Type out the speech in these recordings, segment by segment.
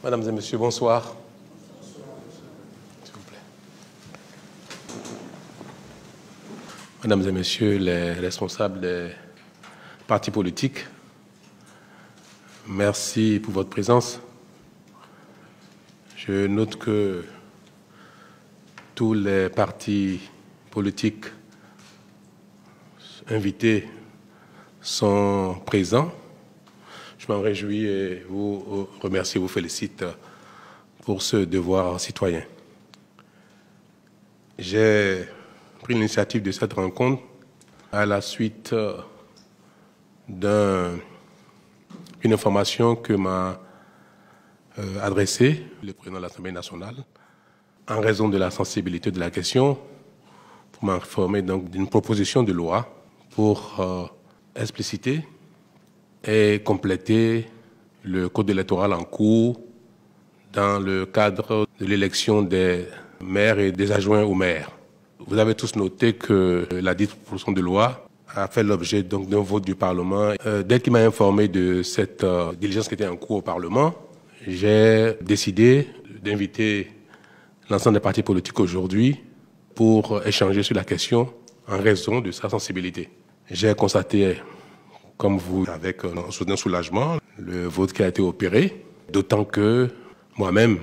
Mesdames et messieurs, bonsoir. S'il vous plaît. Mesdames et messieurs les responsables des partis politiques, merci pour votre présence. Je note que tous les partis politiques invités sont présents. Je m'en réjouis et vous remercie, vous félicite pour ce devoir citoyen. J'ai pris l'initiative de cette rencontre à la suite d'une information que m'a adressée le président de l'Assemblée nationale en raison de la sensibilité de la question, pour m'informer donc d'une proposition de loi pour expliciter et compléter le code électoral en cours dans le cadre de l'élection des maires et des adjoints aux maires. Vous avez tous noté que la dite proposition de loi a fait l'objet donc d'un vote du Parlement. Dès qu'il m'a informé de cette diligence qui était en cours au Parlement, j'ai décidé d'inviter l'ensemble des partis politiques aujourd'hui pour échanger sur la question en raison de sa sensibilité. J'ai constaté, comme vous, avec un soulagement, le vote qui a été opéré, d'autant que moi-même,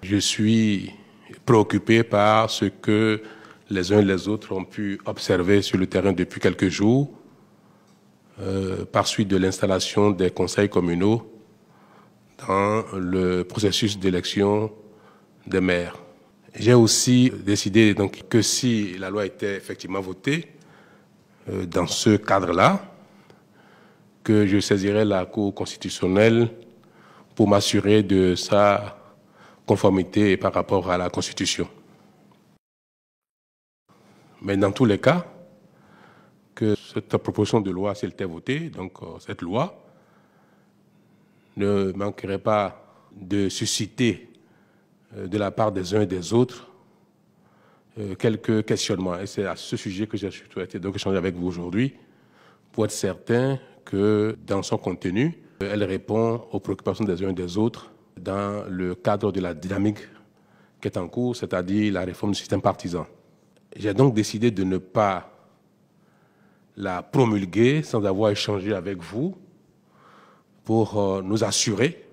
je suis préoccupé par ce que les uns et les autres ont pu observer sur le terrain depuis quelques jours, par suite de l'installation des conseils communaux dans le processus d'élection des maires. J'ai aussi décidé donc, que si la loi était effectivement votée, dans ce cadre-là, que je saisirais la Cour constitutionnelle pour m'assurer de sa conformité par rapport à la Constitution. Mais dans tous les cas, que cette proposition de loi, si elle était votée, donc cette loi, ne manquerait pas de susciter de la part des uns et des autres quelques questionnements. Et c'est à ce sujet que j'ai souhaité donc échanger avec vous aujourd'hui, pour être certain que dans son contenu, elle répond aux préoccupations des uns et des autres dans le cadre de la dynamique qui est en cours, c'est-à-dire la réforme du système partisan. J'ai donc décidé de ne pas la promulguer sans avoir échangé avec vous pour nous assurer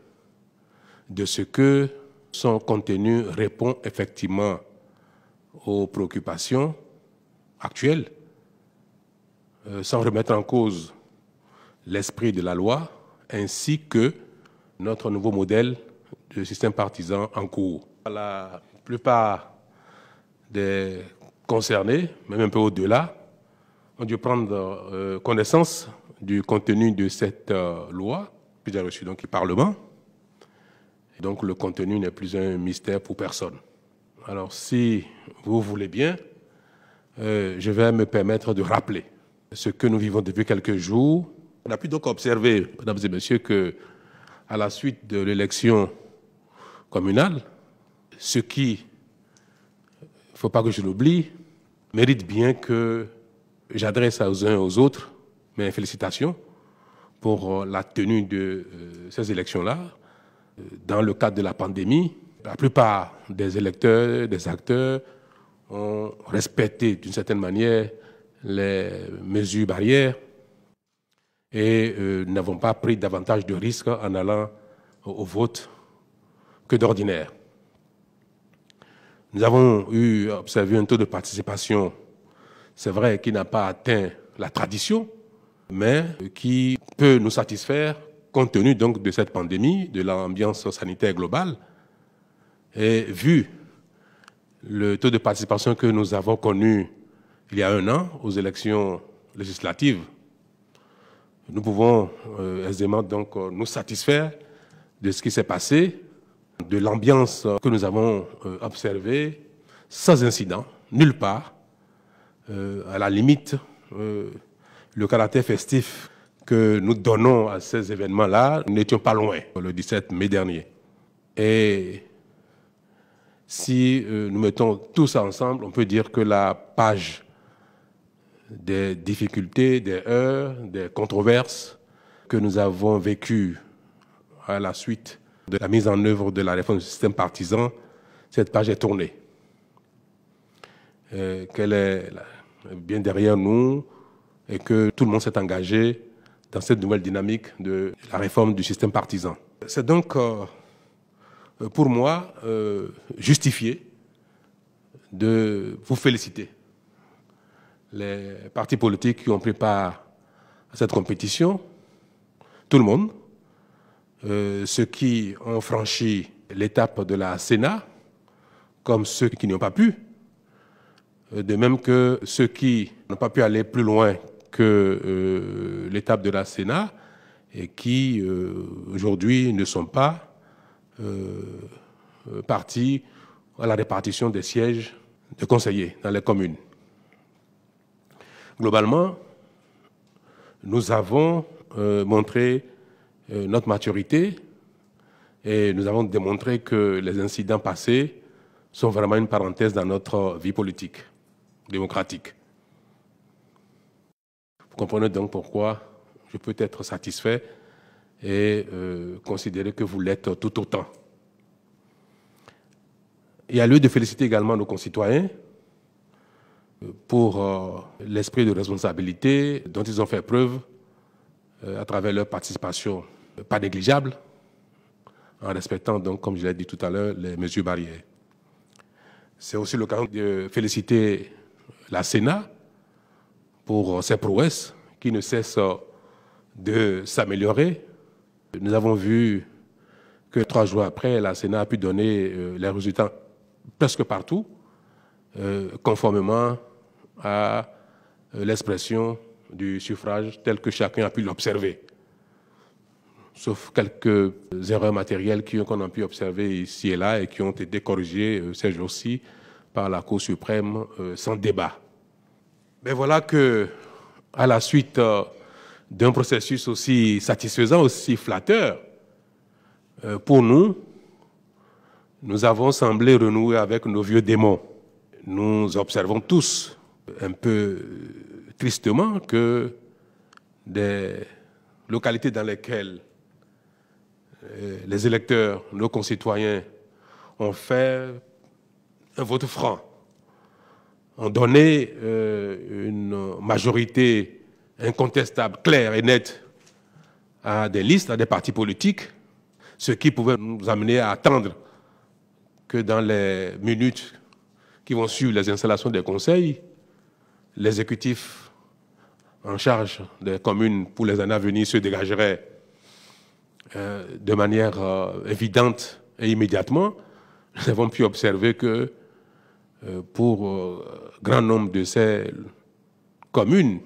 de ce que son contenu répond effectivement aux préoccupations actuelles, sans remettre en cause l'esprit de la loi, ainsi que notre nouveau modèle de système partisan en cours. La plupart des concernés, même un peu au-delà, ont dû prendre connaissance du contenu de cette loi que j'ai reçue donc au Parlement. Et donc le contenu n'est plus un mystère pour personne. Alors si vous voulez bien, je vais me permettre de rappeler ce que nous vivons depuis quelques jours. On a pu donc observer, mesdames et messieurs, que à la suite de l'élection communale, ce qui, il ne faut pas que je l'oublie, mérite bien que j'adresse aux uns et aux autres mes félicitations pour la tenue de ces élections-là. Dans le cadre de la pandémie, la plupart des électeurs, des acteurs ont respecté d'une certaine manière les mesures barrières et n'avons pas pris davantage de risques en allant au vote que d'ordinaire. Nous avons observé un taux de participation, c'est vrai, qui n'a pas atteint la tradition, mais qui peut nous satisfaire compte tenu donc de cette pandémie, de l'ambiance sanitaire globale. Et vu le taux de participation que nous avons connu il y a un an aux élections législatives, nous pouvons aisément donc nous satisfaire de ce qui s'est passé, de l'ambiance que nous avons observée, sans incident, nulle part. À la limite, le caractère festif que nous donnons à ces événements-là, nous n'étions pas loin, le 17 mai dernier. Et si nous mettons tout ça ensemble, on peut dire que la page des difficultés, des heurts, des controverses que nous avons vécues à la suite de la mise en œuvre de la réforme du système partisan, cette page est tournée. Qu'elle est bien derrière nous et que tout le monde s'est engagé dans cette nouvelle dynamique de la réforme du système partisan. C'est donc, pour moi, justifié de vous féliciter. Les partis politiques qui ont pris part à cette compétition, tout le monde, ceux qui ont franchi l'étape de la Sénat, comme ceux qui n'y ont pas pu, de même que ceux qui n'ont pas pu aller plus loin que l'étape de la Sénat et qui, aujourd'hui, ne sont pas partis à la répartition des sièges de conseillers dans les communes. Globalement, nous avons montré notre maturité et nous avons démontré que les incidents passés sont vraiment une parenthèse dans notre vie politique, démocratique. Vous comprenez donc pourquoi je peux être satisfait et considérer que vous l'êtes tout autant. Il y a lieu de féliciter également nos concitoyens pour l'esprit de responsabilité dont ils ont fait preuve à travers leur participation pas négligeable, en respectant donc, comme je l'ai dit tout à l'heure, les mesures barrières. C'est aussi l'occasion de féliciter la Sénat pour ses prouesses qui ne cessent de s'améliorer. Nous avons vu que 3 jours après, la Sénat a pu donner les résultats presque partout, conformément à l'expression du suffrage tel que chacun a pu l'observer. Sauf quelques erreurs matérielles qu'on a pu observer ici et là et qui ont été corrigées ces jours-ci par la Cour suprême sans débat. Mais voilà que, à la suite d'un processus aussi satisfaisant, aussi flatteur, pour nous, nous avons semblé renouer avec nos vieux démons. Nous observons tous, un peu tristement, que des localités dans lesquelles les électeurs, nos concitoyens, ont fait un vote franc, ont donné une majorité incontestable, claire et nette à des listes, à des partis politiques, ce qui pouvait nous amener à attendre que dans les minutes qui vont suivre les installations des conseils, l'exécutif en charge des communes pour les années à venir se dégagerait de manière évidente et immédiatement. Nous avons pu observer que pour grand nombre de ces communes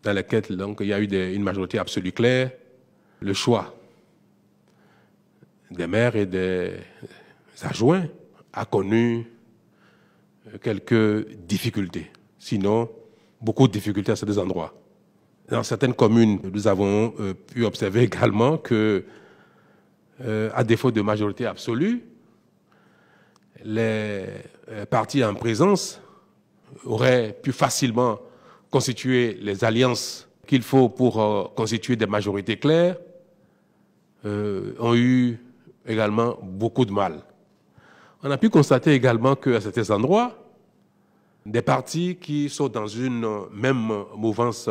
dans lesquelles donc, il y a eu une majorité absolue claire, le choix des maires et des adjoints a connu quelques difficultés, sinon beaucoup de difficultés à ces endroits. Dans certaines communes, nous avons pu observer également que, à défaut de majorité absolue, les partis en présence auraient pu facilement constituer les alliances qu'il faut pour constituer des majorités claires, ont eu également beaucoup de mal. On a pu constater également qu'à certains endroits, des partis qui sont dans une même mouvance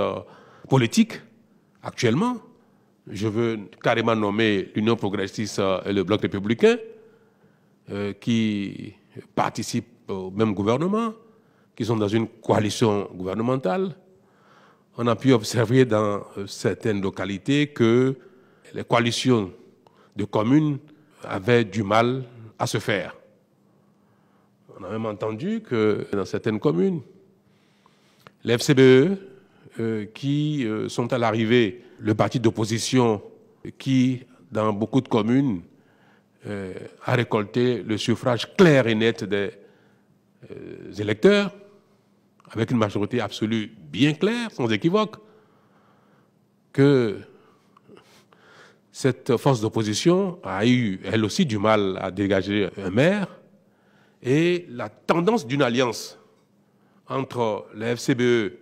politique actuellement, je veux carrément nommer l'Union progressiste et le Bloc républicain, qui participent au même gouvernement, qui sont dans une coalition gouvernementale. On a pu observer dans certaines localités que les coalitions de communes avaient du mal à se faire. On a même entendu que dans certaines communes, les FCBE qui sont à l'arrivée, le parti d'opposition qui, dans beaucoup de communes, a récolté le suffrage clair et net des électeurs, avec une majorité absolue bien claire, sans équivoque, que cette force d'opposition a eu, elle aussi, du mal à dégager un maire, et la tendance d'une alliance entre les FCBE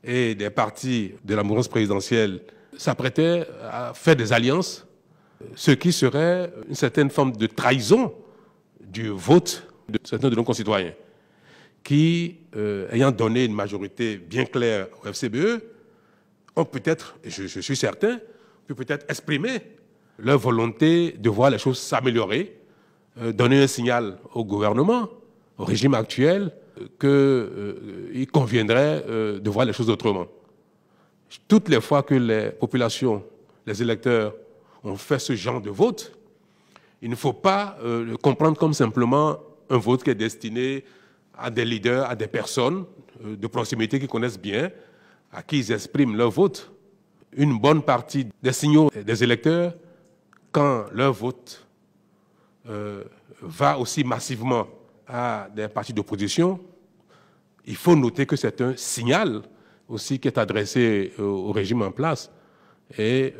et des partis de la mouvance présidentielle s'apprêtait à faire des alliances ce qui serait une certaine forme de trahison du vote de certains de nos concitoyens qui, ayant donné une majorité bien claire au FCBE, ont peut-être, je suis certain, peut-être exprimer leur volonté de voir les choses s'améliorer, donner un signal au gouvernement, au régime actuel, qu'il conviendrait de voir les choses autrement. Toutes les fois que les populations, les électeurs ont fait ce genre de vote, il ne faut pas le comprendre comme simplement un vote qui est destiné à des leaders, à des personnes de proximité qui connaissent bien, à qui ils expriment leur vote. Une bonne partie des signaux des électeurs, quand leur vote va aussi massivement à des partis d'opposition, il faut noter que c'est un signal aussi qui est adressé au régime en place et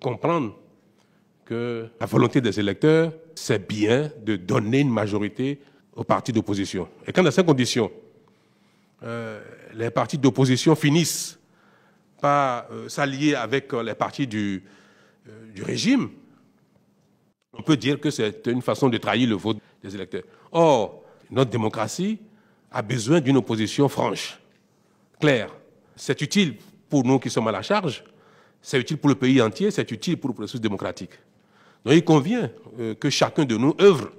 comprendre que la volonté des électeurs, c'est bien de donner une majorité aux partis d'opposition. Et quand dans ces conditions, les partis d'opposition finissent par s'allier avec les partis du régime, on peut dire que c'est une façon de trahir le vote des électeurs. Or, notre démocratie a besoin d'une opposition franche, claire. C'est utile pour nous qui sommes à la charge, c'est utile pour le pays entier, c'est utile pour le processus démocratique. Donc il convient que chacun de nous œuvre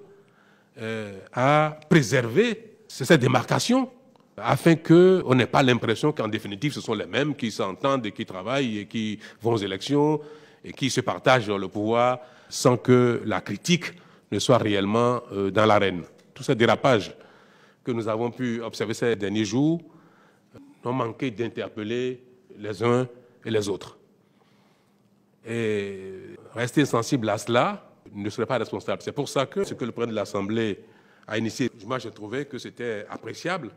à préserver cette démarcation afin qu'on n'ait pas l'impression qu'en définitive ce sont les mêmes qui s'entendent et qui travaillent et qui vont aux élections et qui se partagent le pouvoir sans que la critique ne soit réellement dans l'arène. Tous ces dérapages que nous avons pu observer ces derniers jours n'ont manqué d'interpeller les uns et les autres. Et rester sensible à cela ne serait pas responsable. C'est pour ça que ce que le président de l'Assemblée a initié, moi j'ai trouvé que c'était appréciable.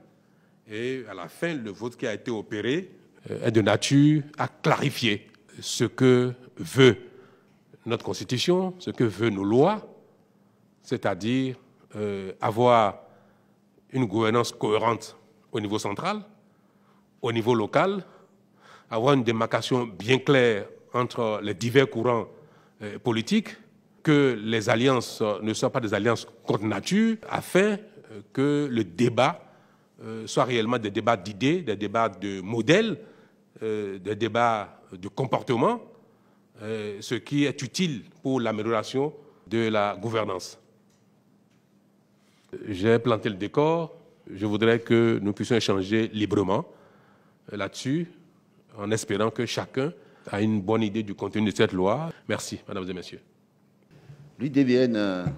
Et à la fin, le vote qui a été opéré est de nature à clarifier ce que veut notre Constitution, ce que veulent nos lois, c'est-à-dire avoir une gouvernance cohérente au niveau central, au niveau local, avoir une démarcation bien claire entre les divers courants politiques, que les alliances ne soient pas des alliances contre nature, afin que le débat soit réellement des débats d'idées, des débats de modèles, des débats de comportement, ce qui est utile pour l'amélioration de la gouvernance. J'ai planté le décor. Je voudrais que nous puissions échanger librement là-dessus, en espérant que chacun a une bonne idée du contenu de cette loi. Merci, mesdames et messieurs. L'UDBN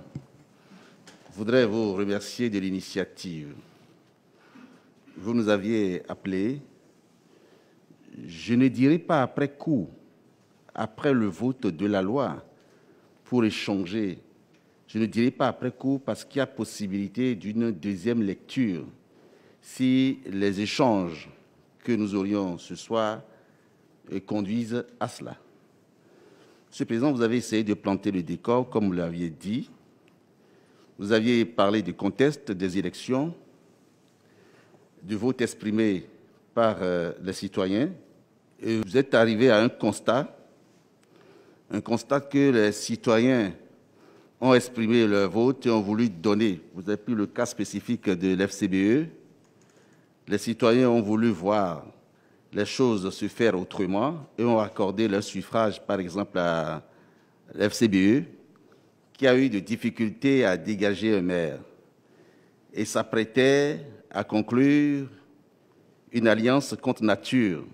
voudrait vous remercier de l'initiative. Vous nous aviez appelés, je ne dirais pas après coup, après le vote de la loi, pour échanger. Je ne dirais pas après coup parce qu'il y a possibilité d'une deuxième lecture si les échanges que nous aurions ce soir conduisent à cela. Monsieur le Président, vous avez essayé de planter le décor, comme vous l'aviez dit. Vous aviez parlé du contexte des élections, du vote exprimé par les citoyens. Et vous êtes arrivé à un constat que les citoyens ont exprimé leur vote et ont voulu donner. Vous avez pris le cas spécifique de l'FCBE. Les citoyens ont voulu voir les choses se faire autrement et ont accordé leur suffrage, par exemple, à l'FCBE, qui a eu des difficultés à dégager un maire et s'apprêtait à conclure une alliance contre nature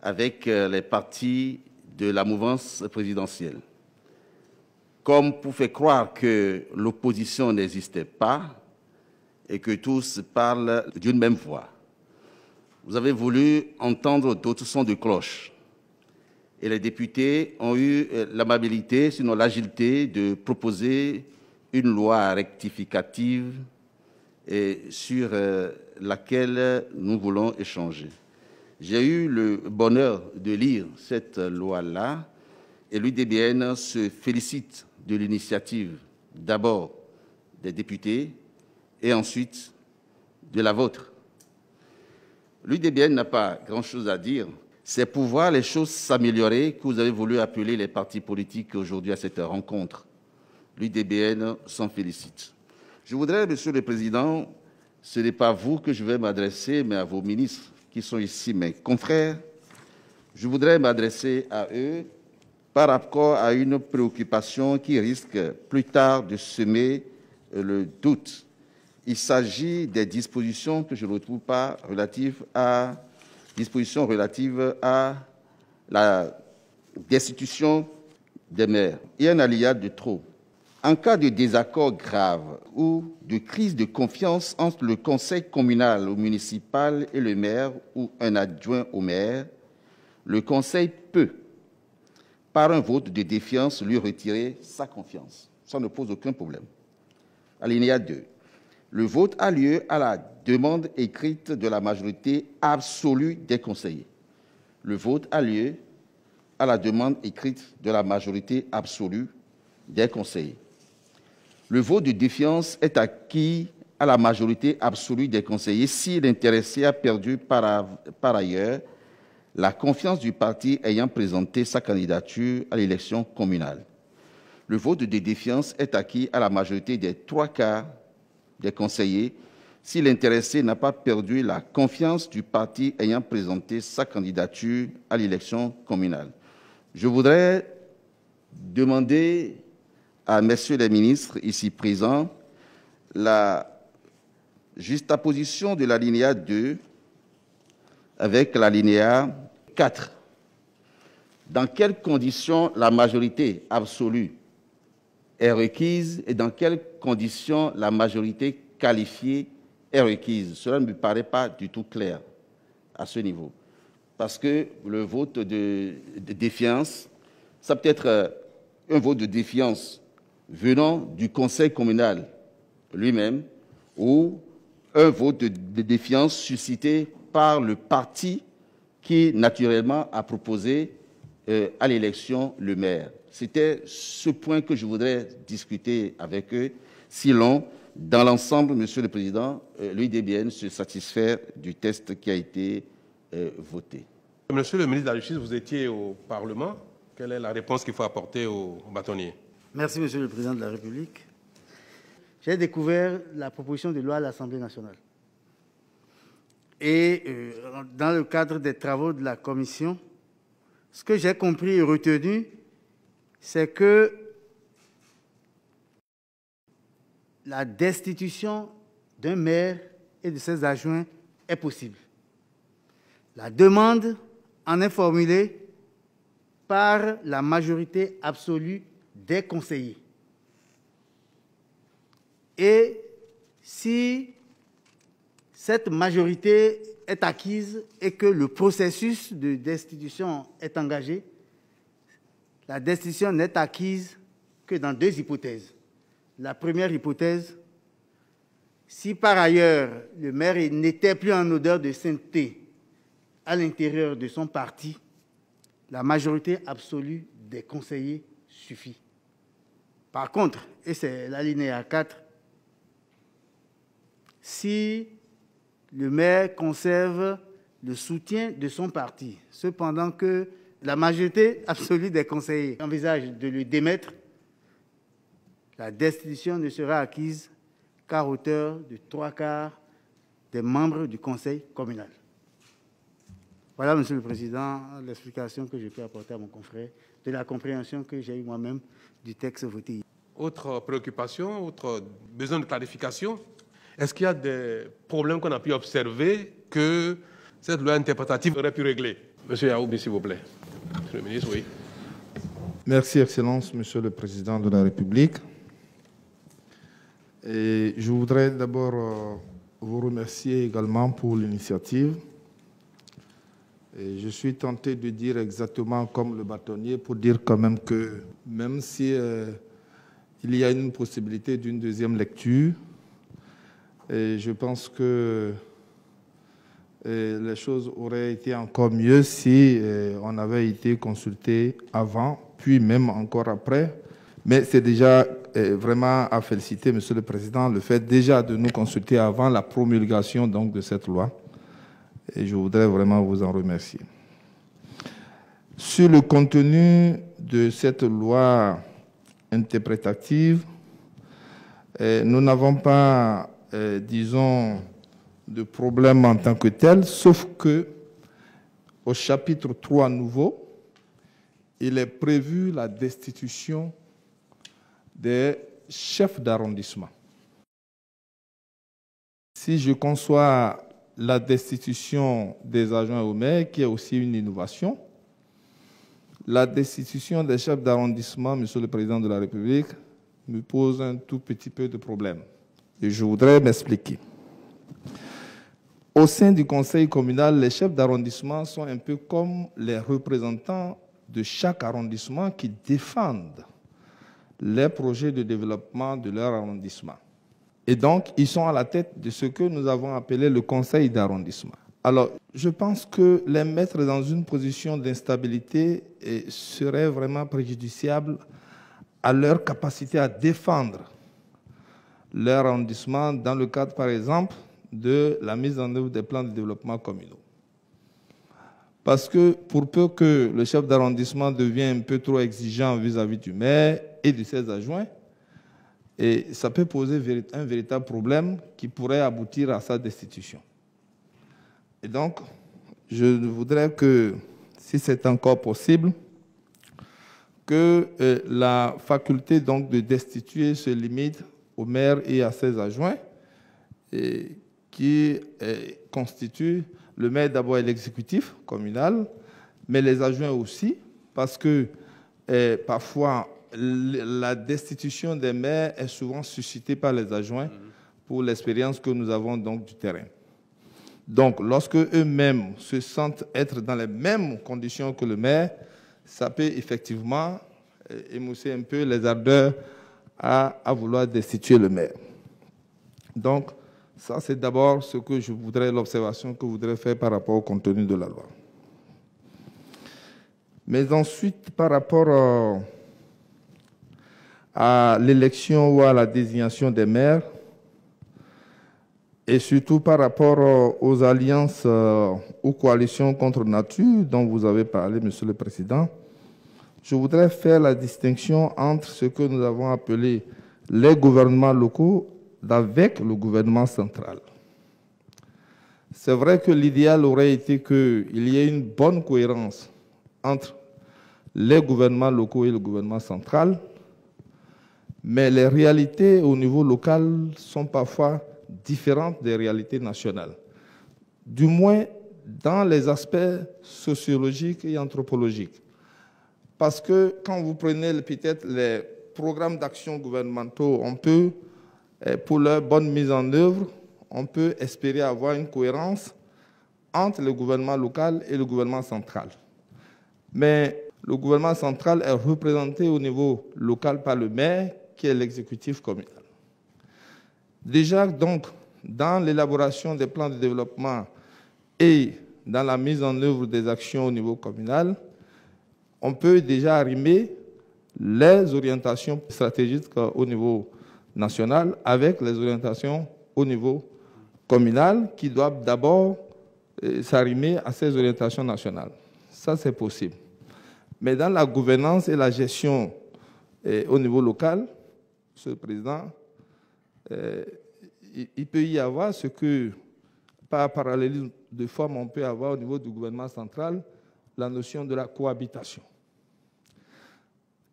avec les partis de la mouvance présidentielle. Comme pour faire croire que l'opposition n'existait pas et que tous parlent d'une même voix. Vous avez voulu entendre d'autres sons de cloche. Et les députés ont eu l'amabilité, sinon l'agilité, de proposer une loi rectificative et sur laquelle nous voulons échanger. J'ai eu le bonheur de lire cette loi-là et l'UDBN se félicite de l'initiative d'abord des députés et ensuite de la vôtre. L'UDBN n'a pas grand-chose à dire. c'est pour voir les choses s'améliorer que vous avez voulu appeler les partis politiques aujourd'hui à cette rencontre. L'UDBN s'en félicite. Je voudrais, Monsieur le Président, ce n'est pas à vous que je vais m'adresser, mais à vos ministres qui sont ici, mes confrères. Je voudrais m'adresser à eux par rapport à une préoccupation qui risque plus tard de semer le doute. Il s'agit des dispositions que je ne retrouve pas relatives à la destitution des maires. Il y a un alinéa de trop. En cas de désaccord grave ou de crise de confiance entre le conseil communal ou municipal et le maire ou un adjoint au maire, le conseil peut, par un vote de défiance, lui retirer sa confiance. Ça ne pose aucun problème. Alinéa 2. Le vote a lieu à la demande écrite de la majorité absolue des conseillers. Le vote a lieu à la demande écrite de la majorité absolue des conseillers. Le vote de défiance est acquis à la majorité absolue des conseillers si l'intéressé a perdu par ailleurs la confiance du parti ayant présenté sa candidature à l'élection communale. Le vote de défiance est acquis à la majorité des 3/4 des conseillers si l'intéressé n'a pas perdu la confiance du parti ayant présenté sa candidature à l'élection communale. Je voudrais demander à messieurs les ministres ici présents la juxtaposition de l'alinéa 2 avec l'alinéa 4. Dans quelles conditions la majorité absolue est requise et dans quelles conditions la majorité qualifiée est requise? Cela ne me paraît pas du tout clair à ce niveau. Parce que le vote de défiance, ça peut être un vote de défiance venant du conseil communal lui-même ou un vote de défiance suscité par le parti qui, naturellement, a proposé à l'élection le maire. C'était ce point que je voudrais discuter avec eux. Sinon, dans l'ensemble, Monsieur le Président, l'UDBN se satisfait du texte qui a été voté. Monsieur le ministre de la Justice, vous étiez au Parlement. Quelle est la réponse qu'il faut apporter aux bâtonniers? Merci, Monsieur le Président de la République. J'ai découvert la proposition de loi à l'Assemblée nationale. Et dans le cadre des travaux de la Commission, ce que j'ai compris et retenu, c'est que la destitution d'un maire et de ses adjoints est possible. La demande en est formulée par la majorité absolue des conseillers. Et si cette majorité est acquise et que le processus de destitution est engagé, la destitution n'est acquise que dans deux hypothèses. La première hypothèse, si par ailleurs le maire n'était plus en odeur de sainteté à l'intérieur de son parti, la majorité absolue des conseillers suffit. Par contre, et c'est l'alinéa 4, si le maire conserve le soutien de son parti, cependant que la majorité absolue des conseillers envisage de le démettre, la destitution ne sera acquise qu'à hauteur de 3/4 des membres du conseil communal. Voilà, Monsieur le Président, l'explication que je peux apporter à mon confrère de la compréhension que j'ai eue moi-même du texte voté. Autre préoccupation, autre besoin de clarification. Est-ce qu'il y a des problèmes qu'on a pu observer que cette loi interprétative aurait pu régler? Monsieur Yaoumi, s'il vous plaît. Monsieur le ministre, oui. Merci, Excellence, Monsieur le Président de la République. Et je voudrais d'abord vous remercier également pour l'initiative. Et je suis tenté de dire exactement comme le bâtonnier pour dire quand même que même si il y a une possibilité d'une deuxième lecture, et je pense que les choses auraient été encore mieux si on avait été consulté avant, puis même encore après. Mais c'est déjà vraiment à féliciter, Monsieur le Président, le fait déjà de nous consulter avant la promulgation donc, de cette loi. Et je voudrais vraiment vous en remercier. Sur le contenu de cette loi interprétative, nous n'avons pas, disons, de problème en tant que tel, sauf que au chapitre 3 nouveau, il est prévu la destitution des chefs d'arrondissement. Si je conçois la destitution des adjoints au maire, qui est aussi une innovation, la destitution des chefs d'arrondissement, Monsieur le Président de la République, me pose un tout petit peu de problème. Et je voudrais m'expliquer. Au sein du conseil communal, les chefs d'arrondissement sont un peu comme les représentants de chaque arrondissement qui défendent les projets de développement de leur arrondissement. Et donc, ils sont à la tête de ce que nous avons appelé le conseil d'arrondissement. Alors, je pense que les mettre dans une position d'instabilité serait vraiment préjudiciable à leur capacité à défendre leur arrondissement dans le cadre, par exemple, de la mise en œuvre des plans de développement communaux. Parce que pour peu que le chef d'arrondissement devienne un peu trop exigeant vis-à-vis du maire et de ses adjoints, et ça peut poser un véritable problème qui pourrait aboutir à sa destitution. Et donc, je voudrais que, si c'est encore possible, que la faculté donc de destituer se limite au maire et à ses adjoints, qui constituent le maire d'abord et l'exécutif communal, mais les adjoints aussi, parce que parfois la destitution des maires est souvent suscitée par les adjoints pour l'expérience que nous avons donc du terrain. Donc, lorsque eux-mêmes se sentent être dans les mêmes conditions que le maire, ça peut effectivement émousser un peu les ardeurs à vouloir destituer le maire. Donc, ça, c'est d'abord ce que je voudrais, l'observation que je voudrais faire par rapport au contenu de la loi. Mais ensuite, par rapport à l'élection ou à la désignation des maires, et surtout par rapport aux alliances ou coalitions contre nature dont vous avez parlé, Monsieur le Président, je voudrais faire la distinction entre ce que nous avons appelé les gouvernements locaux avec le gouvernement central. C'est vrai que l'idéal aurait été qu'il y ait une bonne cohérence entre les gouvernements locaux et le gouvernement central, mais les réalités au niveau local sont parfois différentes des réalités nationales, du moins dans les aspects sociologiques et anthropologiques. Parce que quand vous prenez peut-être les programmes d'action gouvernementaux, on peut, pour leur bonne mise en œuvre, on peut espérer avoir une cohérence entre le gouvernement local et le gouvernement central. Mais le gouvernement central est représenté au niveau local par le maire, qui est l'exécutif communal. Déjà, donc, dans l'élaboration des plans de développement et dans la mise en œuvre des actions au niveau communal, on peut déjà arrimer les orientations stratégiques au niveau national avec les orientations au niveau communal qui doivent d'abord s'arrimer à ces orientations nationales. Ça, c'est possible. Mais dans la gouvernance et la gestion au niveau local, Monsieur le Président, il peut y avoir ce que, par parallélisme de forme, on peut avoir au niveau du gouvernement central, la notion de la cohabitation.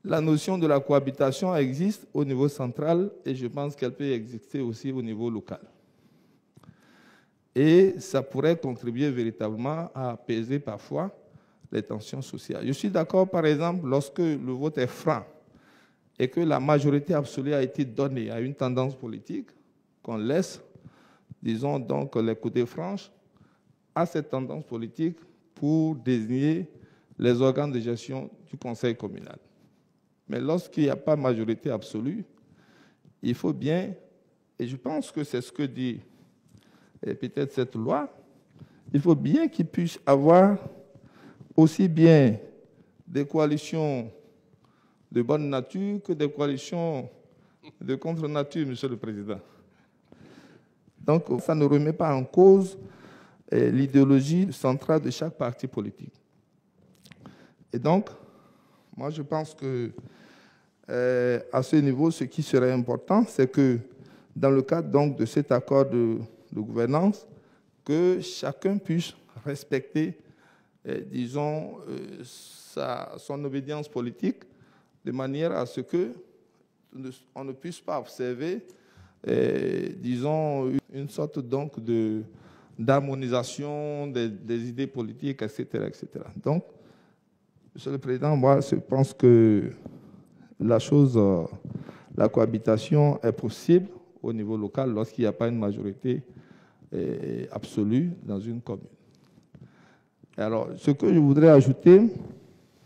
La notion de la cohabitation existe au niveau central et je pense qu'elle peut exister aussi au niveau local. Et ça pourrait contribuer véritablement à apaiser parfois les tensions sociales. Je suis d'accord, par exemple, lorsque le vote est franc et que la majorité absolue a été donnée à une tendance politique, qu'on laisse, disons donc, les côtés franches à cette tendance politique pour désigner les organes de gestion du conseil communal. Mais lorsqu'il n'y a pas majorité absolue, il faut bien, et je pense que c'est ce que dit peut-être cette loi, il faut bien qu'il puisse avoir aussi bien des coalitions de bonne nature que des coalitions de contre-nature, Monsieur le Président. Donc, ça ne remet pas en cause l'idéologie centrale de chaque parti politique. Et donc, moi, je pense que à ce niveau, ce qui serait important, c'est que dans le cadre donc, de cet accord de gouvernance, que chacun puisse respecter, disons, son obédience politique, de manière à ce qu'on ne puisse pas observer, disons, une sorte donc d'harmonisation des idées politiques, etc., etc. Donc, Monsieur le Président, moi, je pense que la cohabitation est possible au niveau local lorsqu'il n'y a pas une majorité absolue dans une commune. Alors, ce que je voudrais ajouter,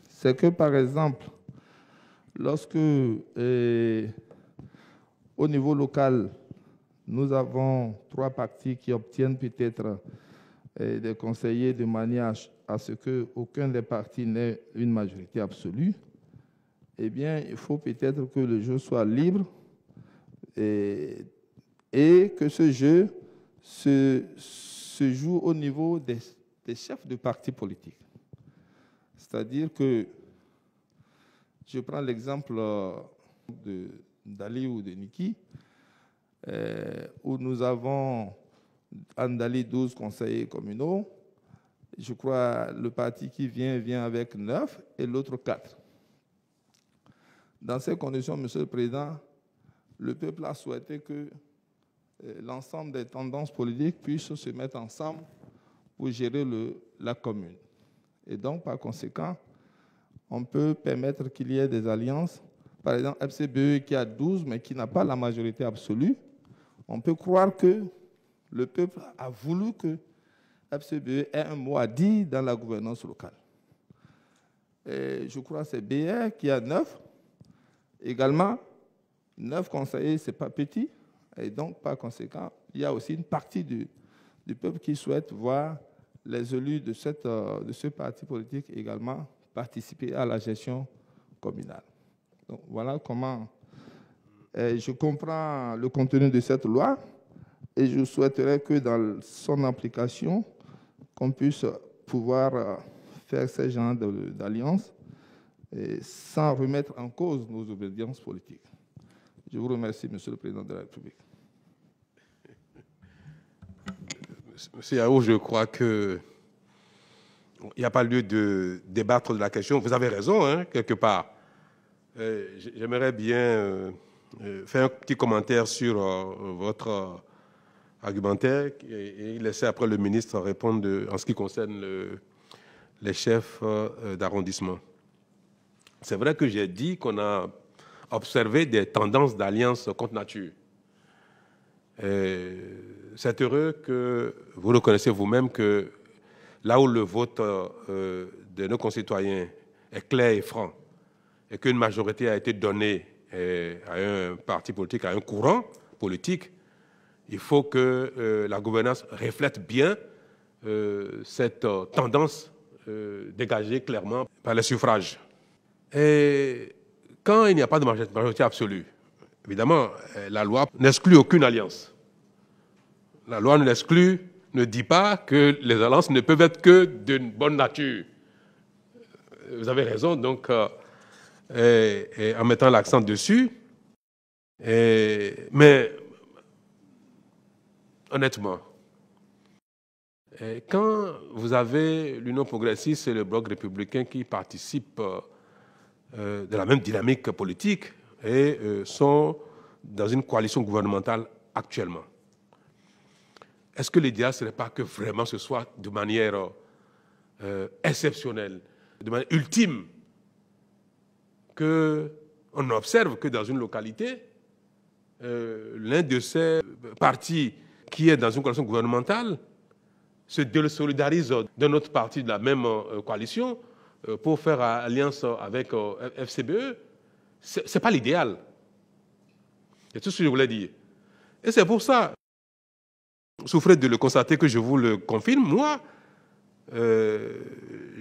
c'est que, par exemple, lorsque, au niveau local, nous avons 3 partis qui obtiennent peut-être des conseillers de manière à ce qu'aucun des partis n'ait une majorité absolue, eh bien, il faut peut-être que le jeu soit libre et que ce jeu se joue au niveau des chefs de partis politiques. C'est-à-dire que, je prends l'exemple d'Ali ou de Niki, où nous avons en Dali 12 conseillers communaux. Je crois le parti qui vient avec 9 et l'autre 4. Dans ces conditions, Monsieur le Président, le peuple a souhaité que l'ensemble des tendances politiques puissent se mettre ensemble pour gérer la commune. Et donc, par conséquent, on peut permettre qu'il y ait des alliances. Par exemple, FCBE qui a 12, mais qui n'a pas la majorité absolue. On peut croire que le peuple a voulu que FCBE ait un mot à dire dans la gouvernance locale. Et je crois que c'est BR qui a 9. Également, 9 conseillers, ce n'est pas petit. Et donc, par conséquent, il y a aussi une partie du peuple qui souhaite voir les élus de ce parti politique également participer à la gestion communale. Donc, voilà comment je comprends le contenu de cette loi et je souhaiterais que dans son application, qu'on puisse pouvoir faire ce genre d'alliance sans remettre en cause nos obédiences politiques. Je vous remercie, Monsieur le Président de la République. Monsieur Yao, je crois qu'il n'y a pas lieu de débattre de la question. Vous avez raison, hein, quelque part. J'aimerais bien faire un petit commentaire sur votre argumentaire et laisser après le ministre répondre en ce qui concerne les chefs d'arrondissement. C'est vrai que j'ai dit qu'on a observé des tendances d'alliance contre nature. C'est heureux que vous reconnaissez vous-même que là où le vote de nos concitoyens est clair et franc, et qu'une majorité a été donnée à un parti politique, à un courant politique, il faut que la gouvernance reflète bien cette tendance dégagée clairement par les suffrages. Et quand il n'y a pas de majorité absolue, évidemment, la loi n'exclut aucune alliance. La loi ne dit pas que les alliances ne peuvent être que d'une bonne nature. Vous avez raison, donc, en mettant l'accent dessus. Mais, honnêtement, quand vous avez l'Union progressiste et le Bloc républicain qui participent de la même dynamique politique et sont dans une coalition gouvernementale actuellement, est-ce que l'idéal ne serait pas que vraiment ce soit de manière exceptionnelle, de manière ultime, qu'on observe que dans une localité, l'un de ces partis qui est dans une coalition gouvernementale se désolidarise d'un autre parti de la même coalition pour faire alliance avec FCBE? Ce n'est pas l'idéal. C'est tout ce que je voulais dire. Et c'est pour ça, souffrez de le constater que je vous le confirme, moi,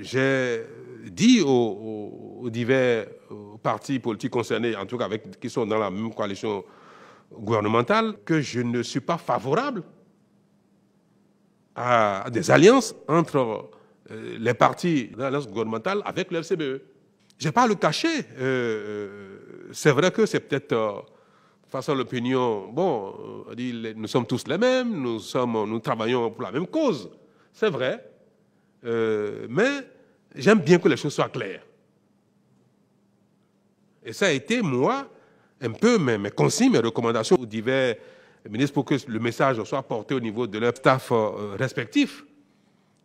j'ai dit aux divers partis politiques concernés, en tout cas qui sont dans la même coalition gouvernementale, que je ne suis pas favorable à des alliances entre les partis de l'alliance gouvernementale avec le FCBE. Je n'ai pas à le cacher. C'est vrai que c'est peut-être, face à l'opinion, bon, on dit, nous sommes tous les mêmes, nous travaillons pour la même cause. C'est vrai. Mais j'aime bien que les choses soient claires. Et ça a été, moi, un peu mes consignes, mes recommandations aux divers ministres pour que le message soit porté au niveau de leur staff respectif,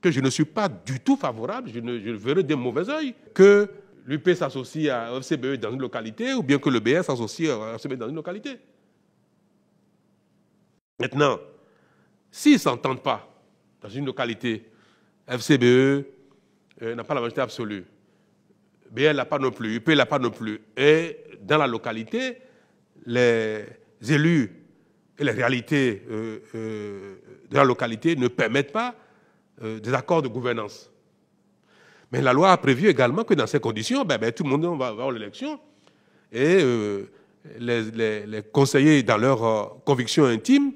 que je ne suis pas du tout favorable, je verrai d'un mauvais œil que l'UP s'associe à FCBE dans une localité ou bien que le BS s'associe à FCBE dans une localité. Maintenant, s'ils ne s'entendent pas dans une localité, FCBE n'a pas la majorité absolue, BL n'a pas non plus, UP n'a pas non plus, et dans la localité, les élus et les réalités de la localité ne permettent pas des accords de gouvernance. Mais la loi a prévu également que dans ces conditions, tout le monde va avoir l'élection et les conseillers, dans leurs convictions intimes,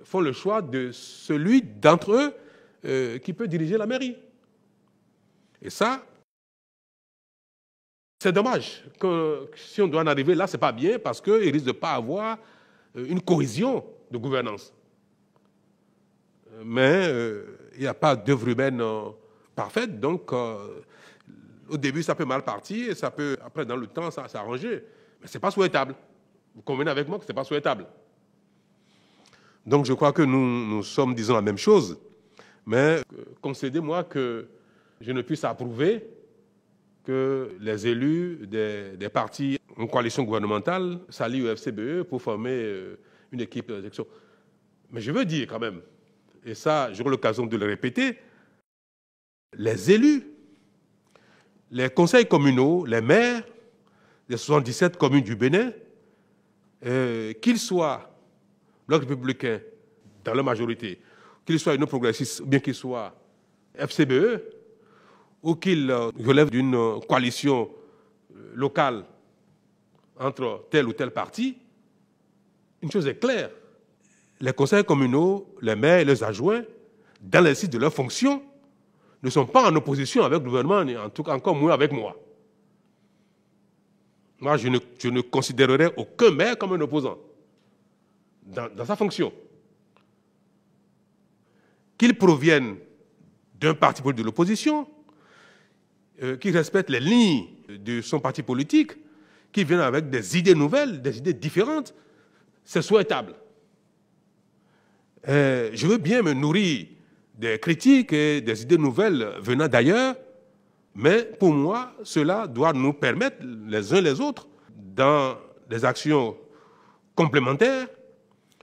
font le choix de celui d'entre eux qui peut diriger la mairie. Et ça, c'est dommage que si on doit en arriver là, ce n'est pas bien parce qu'il risque de ne pas avoir une cohésion de gouvernance. Mais il n'y a pas d'œuvre humaine parfaite, donc au début ça peut mal partir et ça peut, après dans le temps, ça s'arranger. Mais ce n'est pas souhaitable. Vous convenez avec moi que ce n'est pas souhaitable. Donc je crois que nous sommes, disons, la même chose. Mais concédez-moi que je ne puisse approuver que les élus des partis en coalition gouvernementale s'allient au FCBE pour former une équipe d'élection. Mais je veux dire quand même, et ça j'aurai l'occasion de le répéter, les élus, les conseils communaux, les maires des 77 communes du Bénin, qu'ils soient bloc républicain dans leur majorité, qu'ils soient union progressiste ou bien qu'ils soient FCBE, ou qu'ils relèvent d'une coalition locale entre tel ou tel parti, une chose est claire, les conseils communaux, les maires et les adjoints, dans l'exercice de leurs fonctions, ne sont pas en opposition avec le gouvernement, en tout cas encore moins avec moi. Moi, je ne considérerais aucun maire comme un opposant dans sa fonction. Qu'il provienne d'un parti politique de l'opposition, qu'il respecte les lignes de son parti politique, qu'il vienne avec des idées nouvelles, des idées différentes, c'est souhaitable. Je veux bien me nourrir des critiques et des idées nouvelles venant d'ailleurs, mais pour moi, cela doit nous permettre, les uns les autres, dans des actions complémentaires,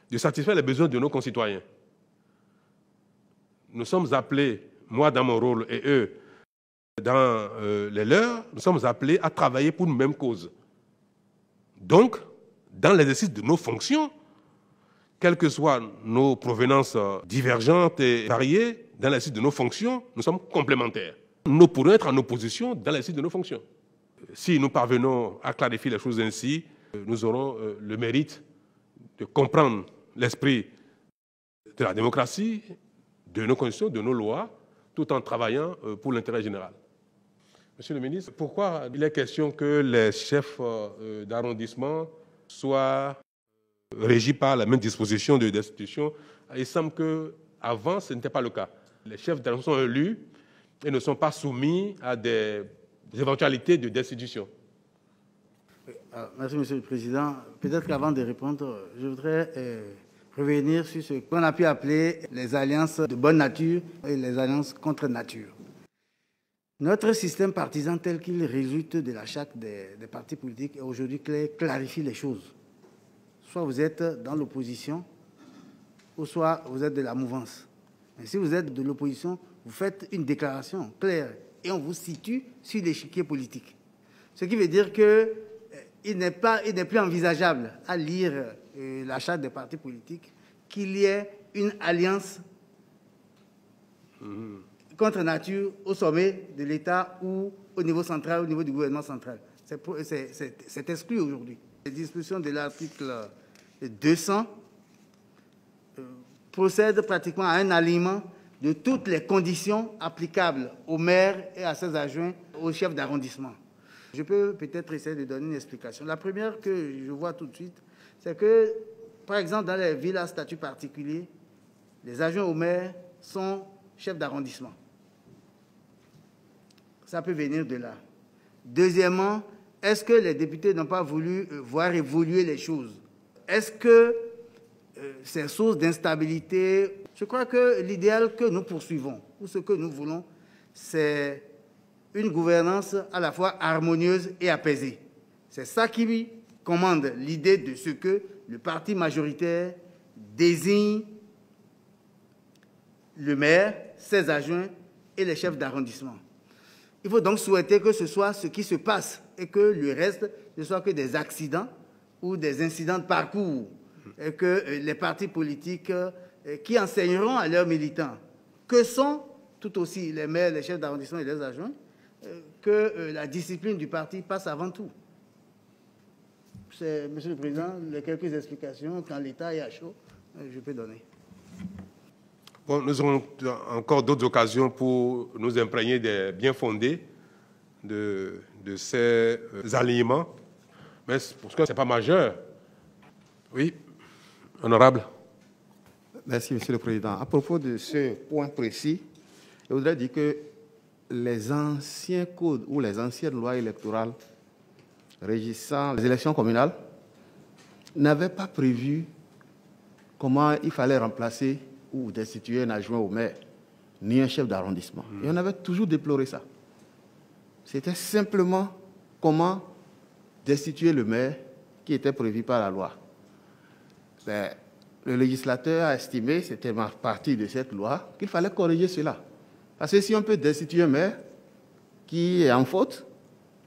de satisfaire les besoins de nos concitoyens. Nous sommes appelés, moi dans mon rôle et eux dans les leurs, nous sommes appelés à travailler pour une même cause. Donc, dans l'exercice de nos fonctions, quelles que soient nos provenances divergentes et variées, dans l'exercice de nos fonctions, nous sommes complémentaires. Nous pourrons être en opposition dans l'exercice de nos fonctions. Si nous parvenons à clarifier les choses ainsi, nous aurons le mérite de comprendre l'esprit de la démocratie, de nos constitutions, de nos lois, tout en travaillant pour l'intérêt général. Monsieur le ministre, pourquoi il est question que les chefs d'arrondissement soient régis par la même disposition de destitution? Il semble qu'avant, ce n'était pas le cas. Les chefs d'arrondissement sont élus et ne sont pas soumis à des éventualités de destitution. Merci, Monsieur le Président. Peut-être qu'avant de répondre, je voudrais revenir sur ce qu'on a pu appeler les alliances de bonne nature et les alliances contre nature. Notre système partisan tel qu'il résulte de la charte des partis politiques est aujourd'hui clarifie les choses. Soit vous êtes dans l'opposition, ou soit vous êtes de la mouvance. Mais si vous êtes de l'opposition, vous faites une déclaration claire et on vous situe sur l'échiquier politique. Ce qui veut dire qu'il n'est plus envisageable à lire la charte des partis politiques qu'il y ait une alliance contre nature au sommet de l'État ou au niveau central, au niveau du gouvernement central. C'est exclu aujourd'hui. Les dispositions de l'article 200 procèdent pratiquement à un alignement de toutes les conditions applicables au maire et à ses adjoints, au chef d'arrondissement. Je peux peut-être essayer de donner une explication. La première que je vois tout de suite, c'est que, par exemple, dans les villes à statut particulier, les adjoints au maire sont chefs d'arrondissement. Ça peut venir de là. Deuxièmement, est-ce que les députés n'ont pas voulu voir évoluer les choses? Est-ce que ces sources d'instabilité... Je crois que l'idéal que nous poursuivons, ou ce que nous voulons, c'est une gouvernance à la fois harmonieuse et apaisée. C'est ça qui commande l'idée de ce que le parti majoritaire désigne le maire, ses adjoints et les chefs d'arrondissement. Il faut donc souhaiter que ce soit ce qui se passe et que le reste ne soit que des accidents ou des incidents de parcours et que les partis politiques qui enseigneront à leurs militants que sont tout aussi les maires, les chefs d'arrondissement et les adjoints, que la discipline du parti passe avant tout. C'est, Monsieur le Président, les quelques explications quand l'État est à chaud, je peux donner. Bon, nous aurons encore d'autres occasions pour nous imprégner des bien fondés de ces alignements. Mais pour ce que ce n'est pas majeur. Oui, honorable. Merci, Monsieur le Président. À propos de ce point précis, je voudrais dire que les anciens codes ou les anciennes lois électorales régissant les élections communales n'avaient pas prévu comment il fallait remplacer ou destituer un adjoint au maire, ni un chef d'arrondissement. Et on avait toujours déploré ça. C'était simplement comment destituer le maire qui était prévu par la loi. Ben, le législateur a estimé, c'était partie de cette loi, qu'il fallait corriger cela. Parce que si on peut destituer un maire qui est en faute,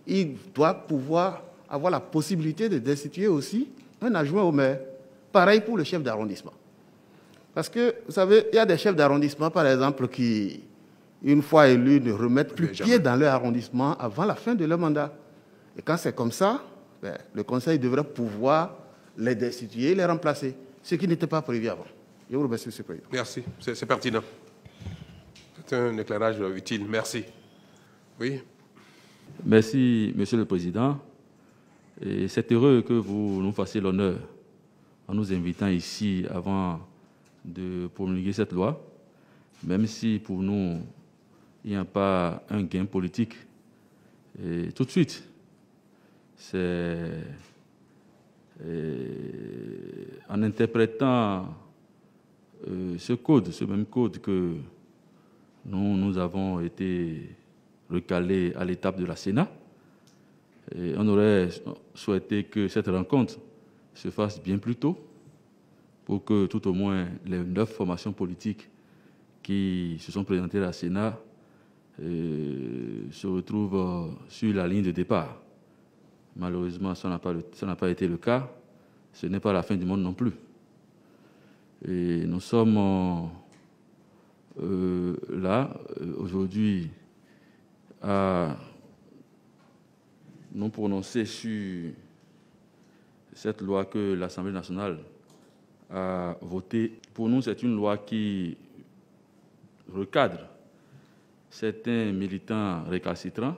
il doit pouvoir avoir la possibilité de destituer aussi un adjoint au maire. Pareil pour le chef d'arrondissement. Parce que, vous savez, il y a des chefs d'arrondissement, par exemple, qui, une fois élus, ne remettent plus pied dans leur arrondissement avant la fin de leur mandat. Et quand c'est comme ça, ben, le Conseil devrait pouvoir les destituer et les remplacer, ce qui n'était pas prévu avant. Je vous remercie, M. le Président. Merci, c'est pertinent. C'est un éclairage utile. Merci. Oui. Merci, Monsieur le Président. Et c'est heureux que vous nous fassiez l'honneur en nous invitant ici avant de promulguer cette loi, même si pour nous, il n'y a pas un gain politique. Et tout de suite, c'est en interprétant ce même code que nous avons été recalés à l'étape de la Sénat. Et on aurait souhaité que cette rencontre se fasse bien plus tôt pour que tout au moins les 9 formations politiques qui se sont présentées à la Sénat se retrouvent sur la ligne de départ. Malheureusement, ça n'a pas été le cas. Ce n'est pas la fin du monde non plus. Et nous sommes là, aujourd'hui, à nous prononcer sur cette loi que l'Assemblée nationale a votée. Pour nous, c'est une loi qui recadre certains militants récalcitrants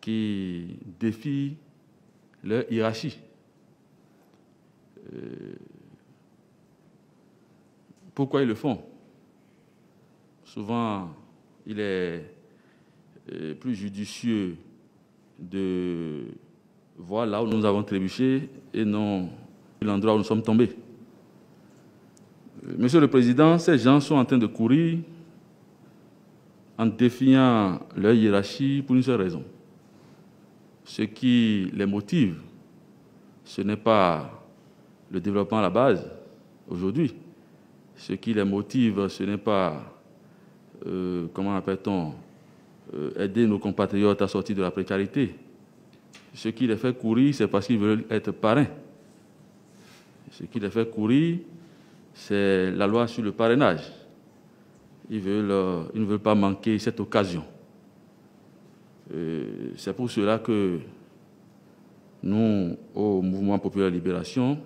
qui défient leur hiérarchie. Pourquoi ils le font? Souvent, il est plus judicieux de voir là où nous avons trébuché et non l'endroit où nous sommes tombés. Monsieur le Président, ces gens sont en train de courir en défiant leur hiérarchie pour une seule raison. Ce qui les motive, ce n'est pas le développement à la base aujourd'hui. Ce qui les motive, ce n'est pas, comment appelle-t-on, aider nos compatriotes à sortir de la précarité. Ce qui les fait courir, c'est parce qu'ils veulent être parrains. Ce qui les fait courir, c'est la loi sur le parrainage. Ils ne veulent pas manquer cette occasion. C'est pour cela que nous, au Mouvement Populaire Libération,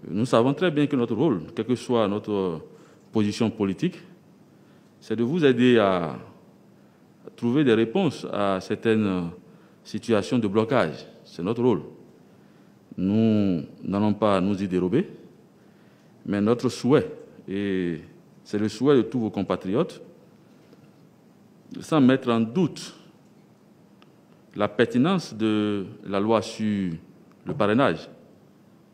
nous savons très bien que notre rôle, quelle que soit notre position politique, c'est de vous aider à trouver des réponses à certaines situations de blocage. C'est notre rôle. Nous n'allons pas nous y dérober, mais notre souhait, et c'est le souhait de tous vos compatriotes, sans mettre en doute la pertinence de la loi sur le parrainage,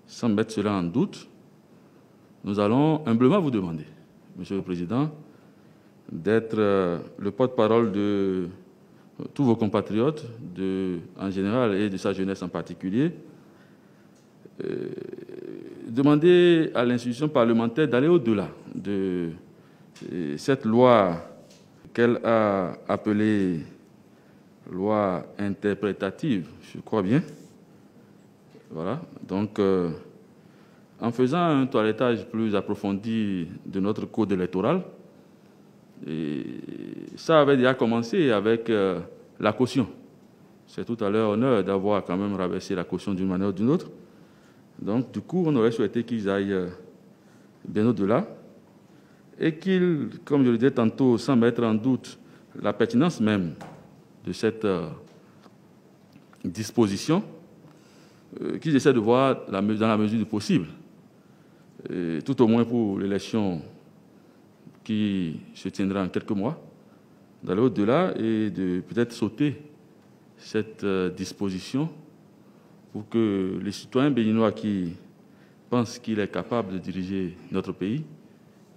sans mettre cela en doute, nous allons humblement vous demander, Monsieur le Président, d'être le porte-parole de tous vos compatriotes, en général et de sa jeunesse en particulier, demander à l'institution parlementaire d'aller au-delà de cette loi qu'elle a appelée loi interprétative, je crois bien. Voilà. Donc, en faisant un toilettage plus approfondi de notre code électoral, et ça avait déjà commencé avec la caution. C'est tout à leur honneur d'avoir quand même rabaissé la caution d'une manière ou d'une autre. Donc, du coup, on aurait souhaité qu'ils aillent bien au-delà et qu'ils, comme je le disais tantôt, sans mettre en doute la pertinence même de cette disposition, qu'ils essaient de voir dans la mesure du possible, tout au moins pour l'élection qui se tiendra en quelques mois, d'aller au-delà et de peut-être sauter cette disposition pour que les citoyens béninois qui pensent qu'il est capable de diriger notre pays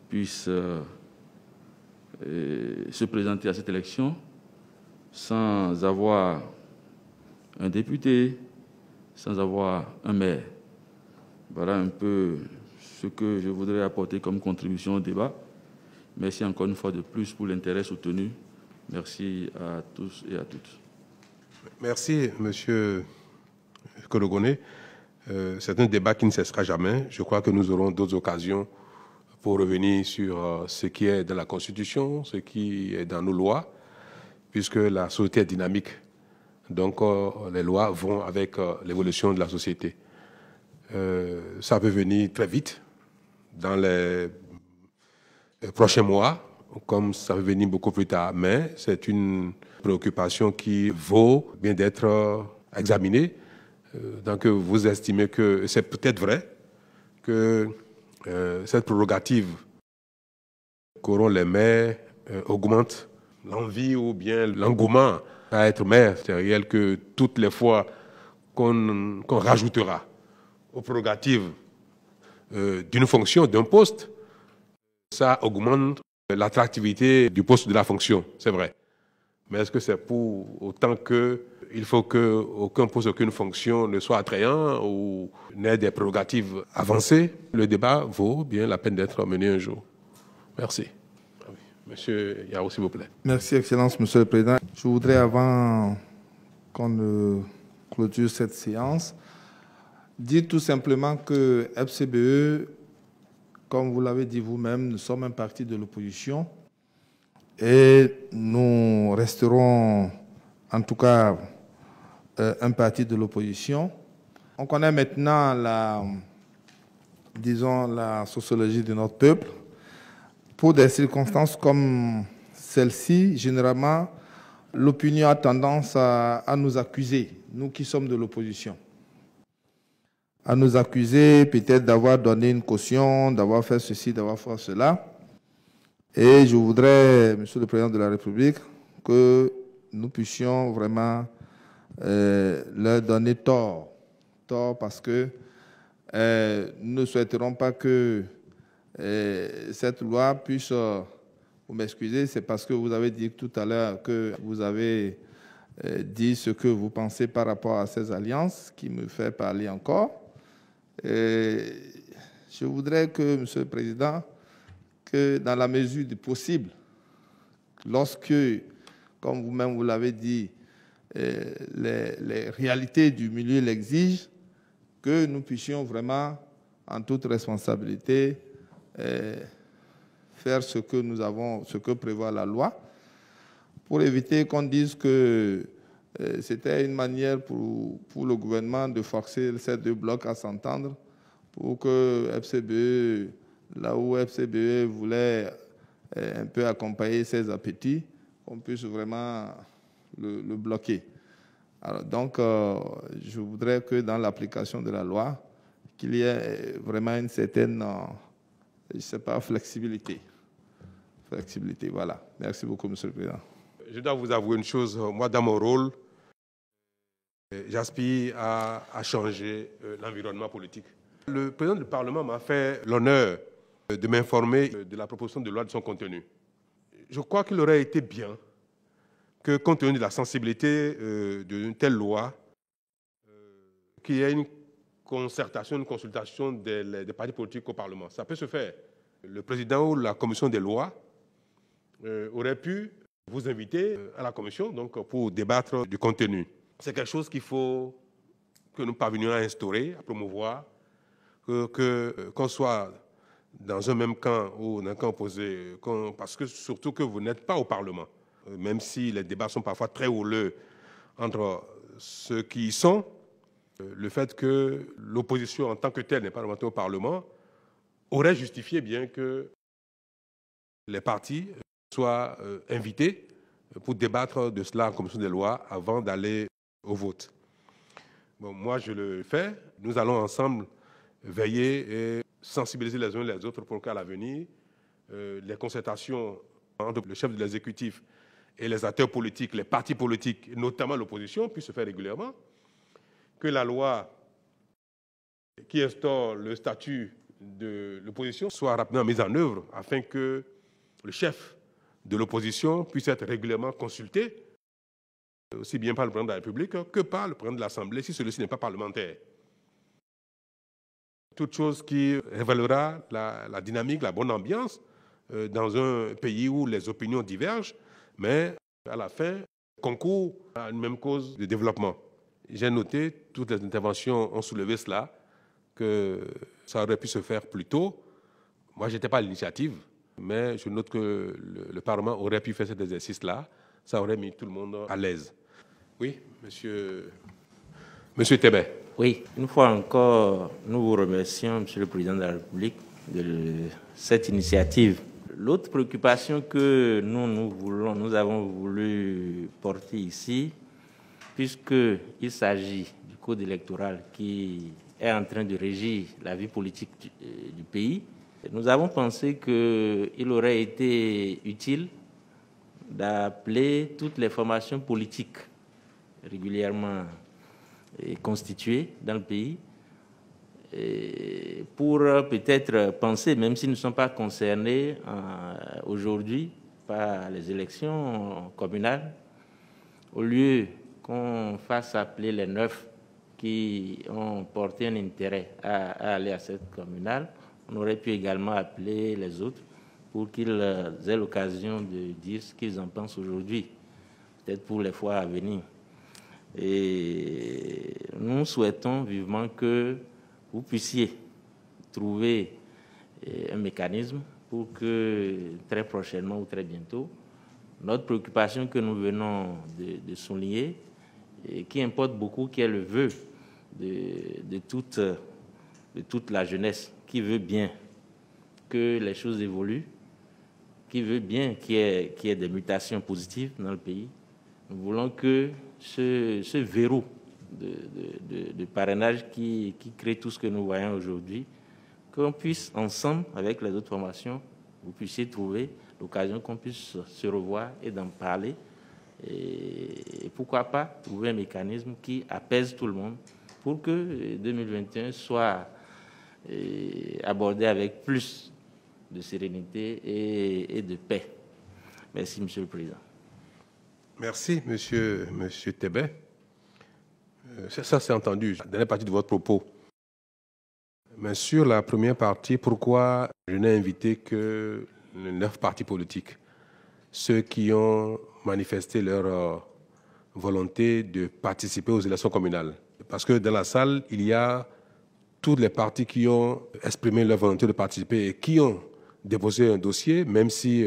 puissent se présenter à cette élection sans avoir un député, sans avoir un maire. Voilà un peu ce que je voudrais apporter comme contribution au débat. Merci encore une fois de plus pour l'intérêt soutenu. Merci à tous et à toutes. Merci, Monsieur Kologone. C'est un débat qui ne cessera jamais. Je crois que nous aurons d'autres occasions pour revenir sur ce qui est dans la Constitution, ce qui est dans nos lois, puisque la société est dynamique. Donc, les lois vont avec l'évolution de la société. Ça peut venir très vite, dans les prochains mois, comme ça peut venir beaucoup plus tard, mais c'est une préoccupation qui vaut bien d'être examinée. Donc, vous estimez que c'est peut-être vrai que cette prérogative qu'auront les maires augmente l'envie ou bien l'engouement à être maire. C'est réel que toutes les fois qu'on rajoutera aux prérogatives d'une fonction, d'un poste, ça augmente l'attractivité du poste de la fonction, c'est vrai. Mais est-ce que c'est pour autant qu'il faut qu'aucun poste, aucune fonction ne soit attrayant ou n'ait des prérogatives avancées? Le débat vaut bien la peine d'être mené un jour. Merci. Monsieur Yao, s'il vous plaît. Merci, Excellence, Monsieur le Président. Je voudrais, avant qu'on ne clôture cette séance, dire tout simplement que FCBE, comme vous l'avez dit vous-même, nous sommes un parti de l'opposition et nous resterons, en tout cas, un parti de l'opposition. On connaît maintenant la sociologie de notre peuple. Pour des circonstances comme celle-ci, généralement, l'opinion a tendance à nous accuser, nous qui sommes de l'opposition. À nous accuser peut-être d'avoir donné une caution, d'avoir fait ceci, d'avoir fait cela. Et je voudrais, Monsieur le Président de la République, que nous puissions vraiment leur donner tort. Tort parce que nous ne souhaiterons pas que cette loi puisse, vous m'excusez, c'est parce que vous avez dit tout à l'heure que vous avez dit ce que vous pensez par rapport à ces alliances qui me fait parler encore. Je voudrais que, Monsieur le Président, que dans la mesure du possible, lorsque, comme vous-même vous l'avez dit, les réalités du milieu l'exigent, que nous puissions vraiment, en toute responsabilité, faire ce que prévoit la loi, pour éviter qu'on dise que c'était une manière pour le gouvernement de forcer ces deux blocs à s'entendre pour que FCBE là où FCBE voulait un peu accompagner ses appétits, qu'on puisse vraiment le bloquer. Alors, donc, je voudrais que dans l'application de la loi, qu'il y ait vraiment une certaine, je ne sais pas, flexibilité. Flexibilité, voilà. Merci beaucoup, Monsieur le Président. Je dois vous avouer une chose, moi, dans mon rôle, j'aspire à changer l'environnement politique. Le président du Parlement m'a fait l'honneur de m'informer de la proposition de loi de son contenu. Je crois qu'il aurait été bien que, compte tenu de la sensibilité d'une telle loi, qu'il y ait une concertation, une consultation des partis politiques au Parlement. Ça peut se faire. Le président ou la commission des lois aurait pu vous inviter à la commission donc, pour débattre du contenu. C'est quelque chose qu'il faut que nous parvenions à instaurer, à promouvoir, qu'on soit dans un même camp ou dans un camp opposé, parce que surtout que vous n'êtes pas au Parlement, même si les débats sont parfois très houleux entre ceux qui y sont, le fait que l'opposition en tant que telle n'est pas représentée au Parlement aurait justifié bien que les partis soient invités pour débattre de cela en commission des lois avant d'aller au vote. Bon, moi, je le fais. Nous allons ensemble veiller et sensibiliser les uns les autres pour qu'à l'avenir, les concertations entre le chef de l'exécutif et les acteurs politiques, les partis politiques, notamment l'opposition, puissent se faire régulièrement, que la loi qui instaure le statut de l'opposition soit rapidement mise en œuvre afin que le chef de l'opposition puisse être régulièrement consulté, aussi bien par le président de la République que par le président de l'Assemblée, si celui-ci n'est pas parlementaire. Toute chose qui révélera la dynamique, la bonne ambiance dans un pays où les opinions divergent, mais à la fin, concourent à une même cause de développement. J'ai noté, toutes les interventions ont soulevé cela, que ça aurait pu se faire plus tôt. Moi, je n'étais pas à l'initiative, mais je note que le Parlement aurait pu faire cet exercice-là. Ça aurait mis tout le monde à l'aise. Oui, monsieur Tébet. Oui, une fois encore, nous vous remercions, Monsieur le Président de la République, de cette initiative. L'autre préoccupation que nous avons voulu porter ici, puisqu'il s'agit du code électoral qui est en train de régir la vie politique du pays, nous avons pensé qu'il aurait été utile d'appeler toutes les formations politiques régulièrement constituées dans le pays pour peut-être penser, même s'ils ne sont pas concernés aujourd'hui par les élections communales, au lieu qu'on fasse appeler les 9 qui ont porté un intérêt à aller à cette communale, on aurait pu également appeler les autres pour qu'ils aient l'occasion de dire ce qu'ils en pensent aujourd'hui, peut-être pour les fois à venir. Et nous souhaitons vivement que vous puissiez trouver un mécanisme pour que très prochainement ou très bientôt, notre préoccupation que nous venons de souligner, et qui importe beaucoup, qui est le vœu de toute la jeunesse, qui veut bien que les choses évoluent, qui veut bien qu'il y ait des mutations positives dans le pays. Nous voulons que ce verrou de parrainage qui crée tout ce que nous voyons aujourd'hui, qu'on puisse ensemble, avec les autres formations, vous puissiez trouver l'occasion qu'on puisse se revoir et d'en parler. Et pourquoi pas trouver un mécanisme qui apaise tout le monde pour que 2021 soit abordé avec plus de sérénité et de paix. Merci, Monsieur le Président. Merci, Monsieur Tébet. Ça, c'est entendu, la dernière partie de votre propos. Mais sur la première partie, pourquoi je n'ai invité que les 9 partis politiques, ceux qui ont manifesté leur volonté de participer aux élections communales? Parce que dans la salle, il y a tous les partis qui ont exprimé leur volonté de participer et qui ont déposé un dossier, même si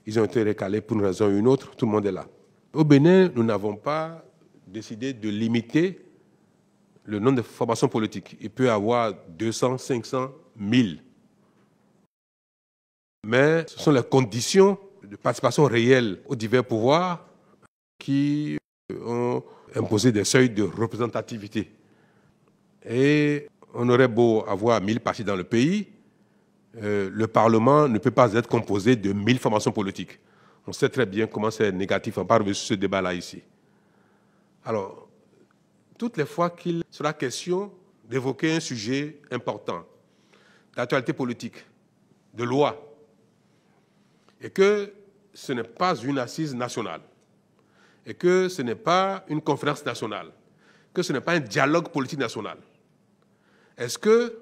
ils ont été recalés pour une raison ou une autre, tout le monde est là. Au Bénin, nous n'avons pas décidé de limiter le nombre de formations politiques. Il peut y avoir 200, 500, 1000. mais ce sont les conditions de participation réelle aux divers pouvoirs qui ont imposé des seuils de représentativité. Et on aurait beau avoir 1000 partis dans le pays, le Parlement ne peut pas être composé de 1000 formations politiques. On sait très bien comment c'est négatif, on parle de ce débat-là ici. Alors, toutes les fois qu'il sera question d'évoquer un sujet important, d'actualité politique, de loi, et que ce n'est pas une assise nationale, et que ce n'est pas une conférence nationale, que ce n'est pas un dialogue politique national, est-ce que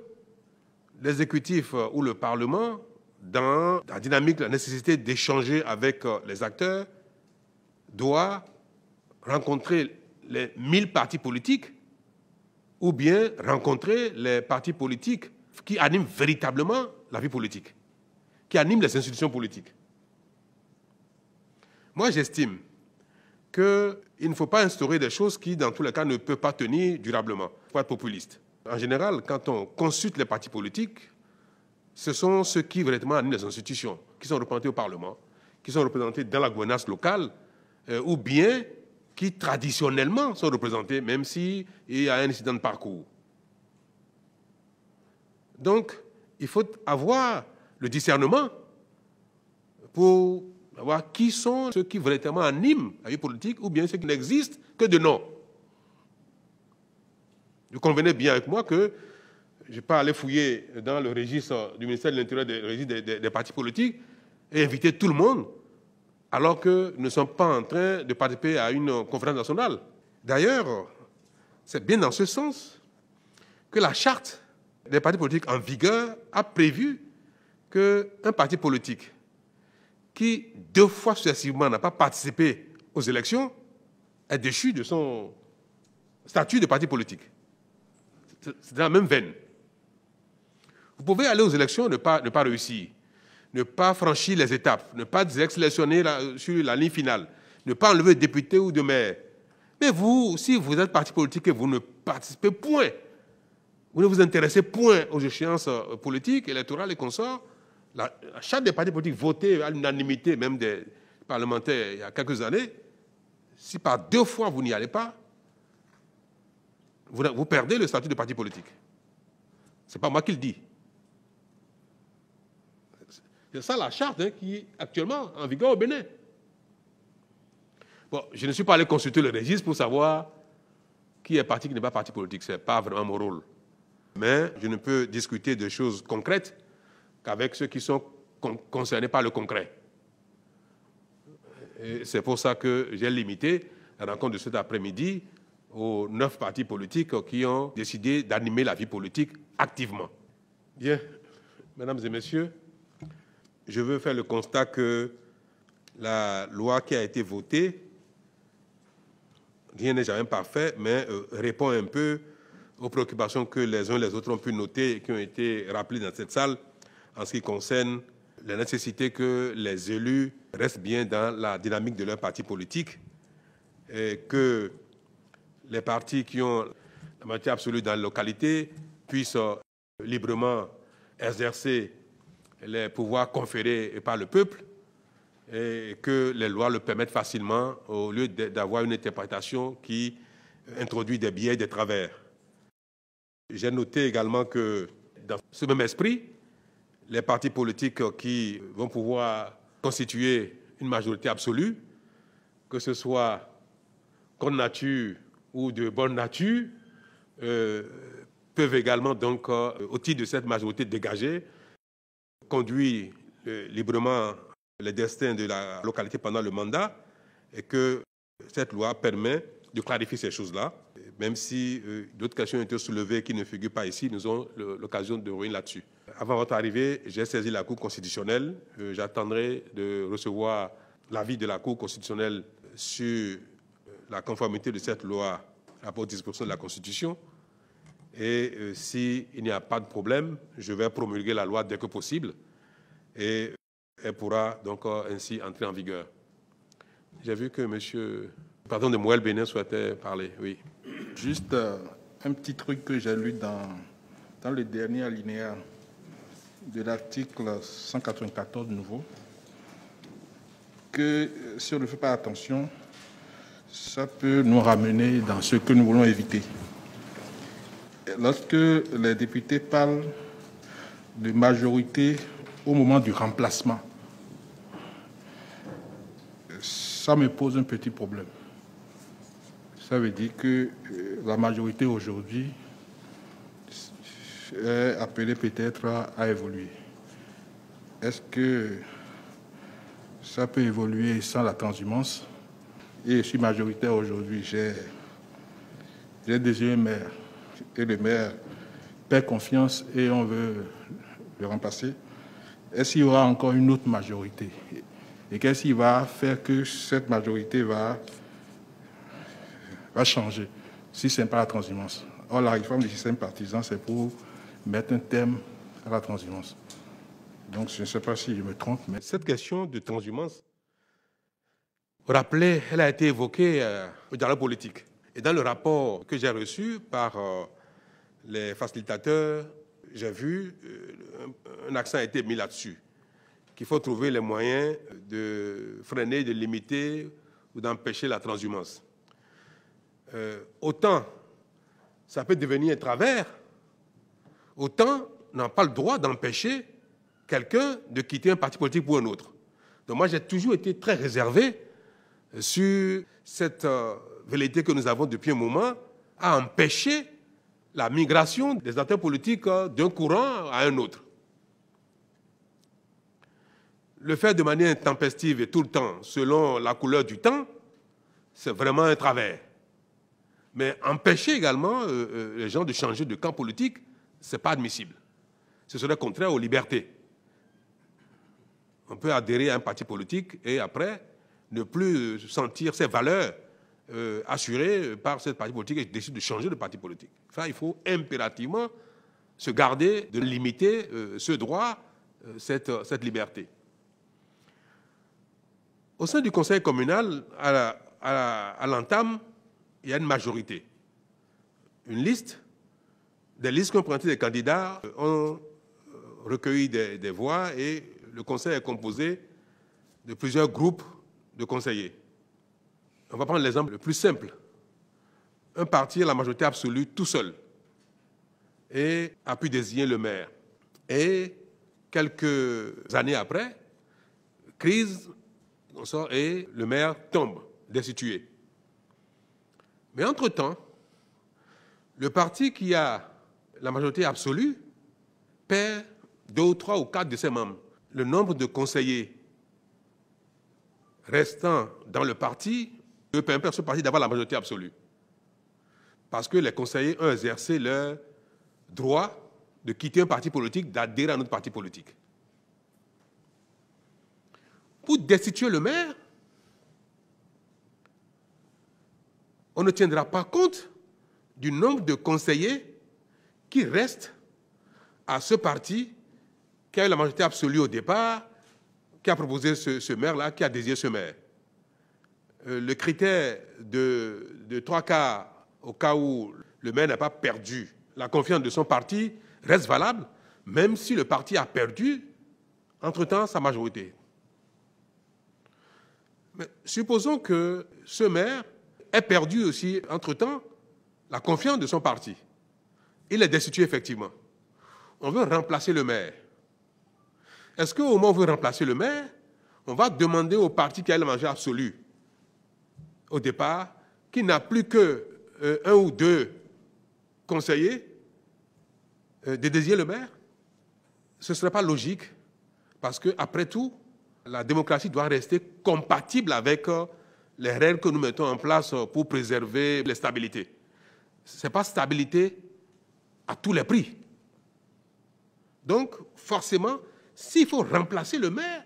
l'exécutif ou le Parlement, dans la dynamique, la nécessité d'échanger avec les acteurs, doit rencontrer les 1000 partis politiques ou bien rencontrer les partis politiques qui animent véritablement la vie politique, qui animent les institutions politiques? Moi, j'estime qu'il ne faut pas instaurer des choses qui, dans tous les cas, ne peuvent pas tenir durablement. Il faut être populiste. En général, quand on consulte les partis politiques, ce sont ceux qui véritablement animent les institutions, qui sont représentés au Parlement, qui sont représentés dans la gouvernance locale, ou bien qui traditionnellement sont représentés, même s'il y a un incident de parcours. Donc, il faut avoir le discernement pour voir qui sont ceux qui véritablement animent la vie politique, ou bien ceux qui n'existent que de nom. Vous convenez bien avec moi que je ne vais pas aller fouiller dans le registre du ministère de l'Intérieur, le registre des partis politiques, et inviter tout le monde, alors que nous ne sommes pas en train de participer à une conférence nationale. D'ailleurs, c'est bien dans ce sens que la charte des partis politiques en vigueur a prévu qu'un parti politique qui, 2 fois successivement, n'a pas participé aux élections est déchu de son statut de parti politique. C'est dans la même veine. Vous pouvez aller aux élections, ne pas réussir, ne pas franchir les étapes, ne pas être sélectionné sur la ligne finale, ne pas enlever de député ou de maire. Mais vous, si vous êtes parti politique et vous ne participez point, vous ne vous intéressez point aux échéances politiques, électorales et consorts, la charte des partis politiques votée à l'unanimité, même des parlementaires il y a quelques années, si par 2 fois vous n'y allez pas, vous perdez le statut de parti politique. Ce n'est pas moi qui le dis. C'est ça la charte qui est actuellement en vigueur au Bénin. Bon, je ne suis pas allé consulter le registre pour savoir qui est parti, qui n'est pas parti politique. Ce n'est pas vraiment mon rôle. Mais je ne peux discuter de choses concrètes qu'avec ceux qui sont concernés par le concret. C'est pour ça que j'ai limité la rencontre de cet après-midi aux 9 partis politiques qui ont décidé d'animer la vie politique activement. Bien, mesdames et messieurs, je veux faire le constat que la loi qui a été votée, rien n'est jamais parfait, mais répond un peu aux préoccupations que les uns et les autres ont pu noter et qui ont été rappelées dans cette salle en ce qui concerne la nécessité que les élus restent bien dans la dynamique de leur parti politique et que les partis qui ont la majorité absolue dans la localité puissent librement exercer les pouvoirs conférés par le peuple et que les lois le permettent facilement au lieu d'avoir une interprétation qui introduit des biais et des travers. J'ai noté également que dans ce même esprit, les partis politiques qui vont pouvoir constituer une majorité absolue, que ce soit contre nature ou de bonne nature, peuvent également, donc, au titre de cette majorité dégagée, conduire librement les destins de la localité pendant le mandat et que cette loi permet de clarifier ces choses-là. Même si d'autres questions ont été soulevées qui ne figurent pas ici, nous aurons l'occasion de revenir là-dessus. Avant votre arrivée, j'ai saisi la Cour constitutionnelle. J'attendrai de recevoir l'avis de la Cour constitutionnelle sur la conformité de cette loi à la disposition de la Constitution. Et s'il n'y a pas de problème, je vais promulguer la loi dès que possible et elle pourra donc ainsi entrer en vigueur. J'ai vu que M. Pardon de Moël Bénin souhaitait parler. Oui. Juste un petit truc que j'ai lu dans le dernier alinéa de l'article 194 nouveau que si on ne fait pas attention, ça peut nous ramener dans ce que nous voulons éviter. Lorsque les députés parlent de majorité au moment du remplacement, ça me pose un petit problème. Ça veut dire que la majorité aujourd'hui est appelée peut-être à évoluer. Est-ce que ça peut évoluer sans la transhumance? Et je suis majoritaire aujourd'hui, j'ai déjà un maire, et le maire perd confiance et on veut le remplacer. Est-ce qu'il y aura encore une autre majorité? Et qu'est-ce qui va faire que cette majorité va changer si ce n'est pas la transhumance? Or, la réforme du système partisan, c'est pour mettre un terme à la transhumance. Donc, je ne sais pas si je me trompe, mais cette question de transhumance, rappelez, elle a été évoquée au dialogue politique. Et dans le rapport que j'ai reçu par les facilitateurs, j'ai vu un accent a été mis là-dessus, qu'il faut trouver les moyens de freiner, de limiter ou d'empêcher la transhumance. Autant ça peut devenir un travers, autant on n'a pas le droit d'empêcher quelqu'un de quitter un parti politique pour un autre. Donc moi, j'ai toujours été très réservé sur cette velléité que nous avons depuis un moment à empêcher la migration des acteurs politiques d'un courant à un autre. Le faire de manière intempestive et tout le temps, selon la couleur du temps, c'est vraiment un travers. Mais empêcher également les gens de changer de camp politique, ce n'est pas admissible. Ce serait contraire aux libertés. On peut adhérer à un parti politique et après ne plus sentir ses valeurs assurées par ce parti politique et décider de changer de parti politique. Enfin, il faut impérativement se garder de limiter ce droit, cette liberté. Au sein du conseil communal, à l'entame, il y a une majorité. Une liste, des listes qui ont présenté des candidats ont recueilli des voix et le conseil est composé de plusieurs groupes de conseillers. On va prendre l'exemple le plus simple. Un parti a la majorité absolue tout seul et a pu désigner le maire. Et quelques années après, crise, et le maire tombe, destitué. Mais entre-temps, le parti qui a la majorité absolue perd 2 ou 3 ou 4 de ses membres. Le nombre de conseillers restant dans le parti peut permettre à ce parti d'avoir la majorité absolue. Parce que les conseillers ont exercé leur droit de quitter un parti politique, d'adhérer à un autre parti politique. Pour destituer le maire, on ne tiendra pas compte du nombre de conseillers qui restent à ce parti qui a eu la majorité absolue au départ, qui a proposé ce maire-là, qui a désigné ce maire. Le critère de 3/4 au cas où le maire n'a pas perdu la confiance de son parti reste valable, même si le parti a perdu, entre-temps, sa majorité. Mais supposons que ce maire ait perdu aussi, entre-temps, la confiance de son parti. Il est destitué effectivement. On veut remplacer le maire. Est-ce qu'au moment où on veut remplacer le maire, on va demander au parti qui a la majorité absolue, au départ, qui n'a plus que 1 ou 2 conseillers, de désigner le maire? Ce ne serait pas logique, parce qu'après tout, la démocratie doit rester compatible avec les règles que nous mettons en place pour préserver la stabilité. Ce n'est pas stabilité à tous les prix. Donc, forcément, s'il faut remplacer le maire,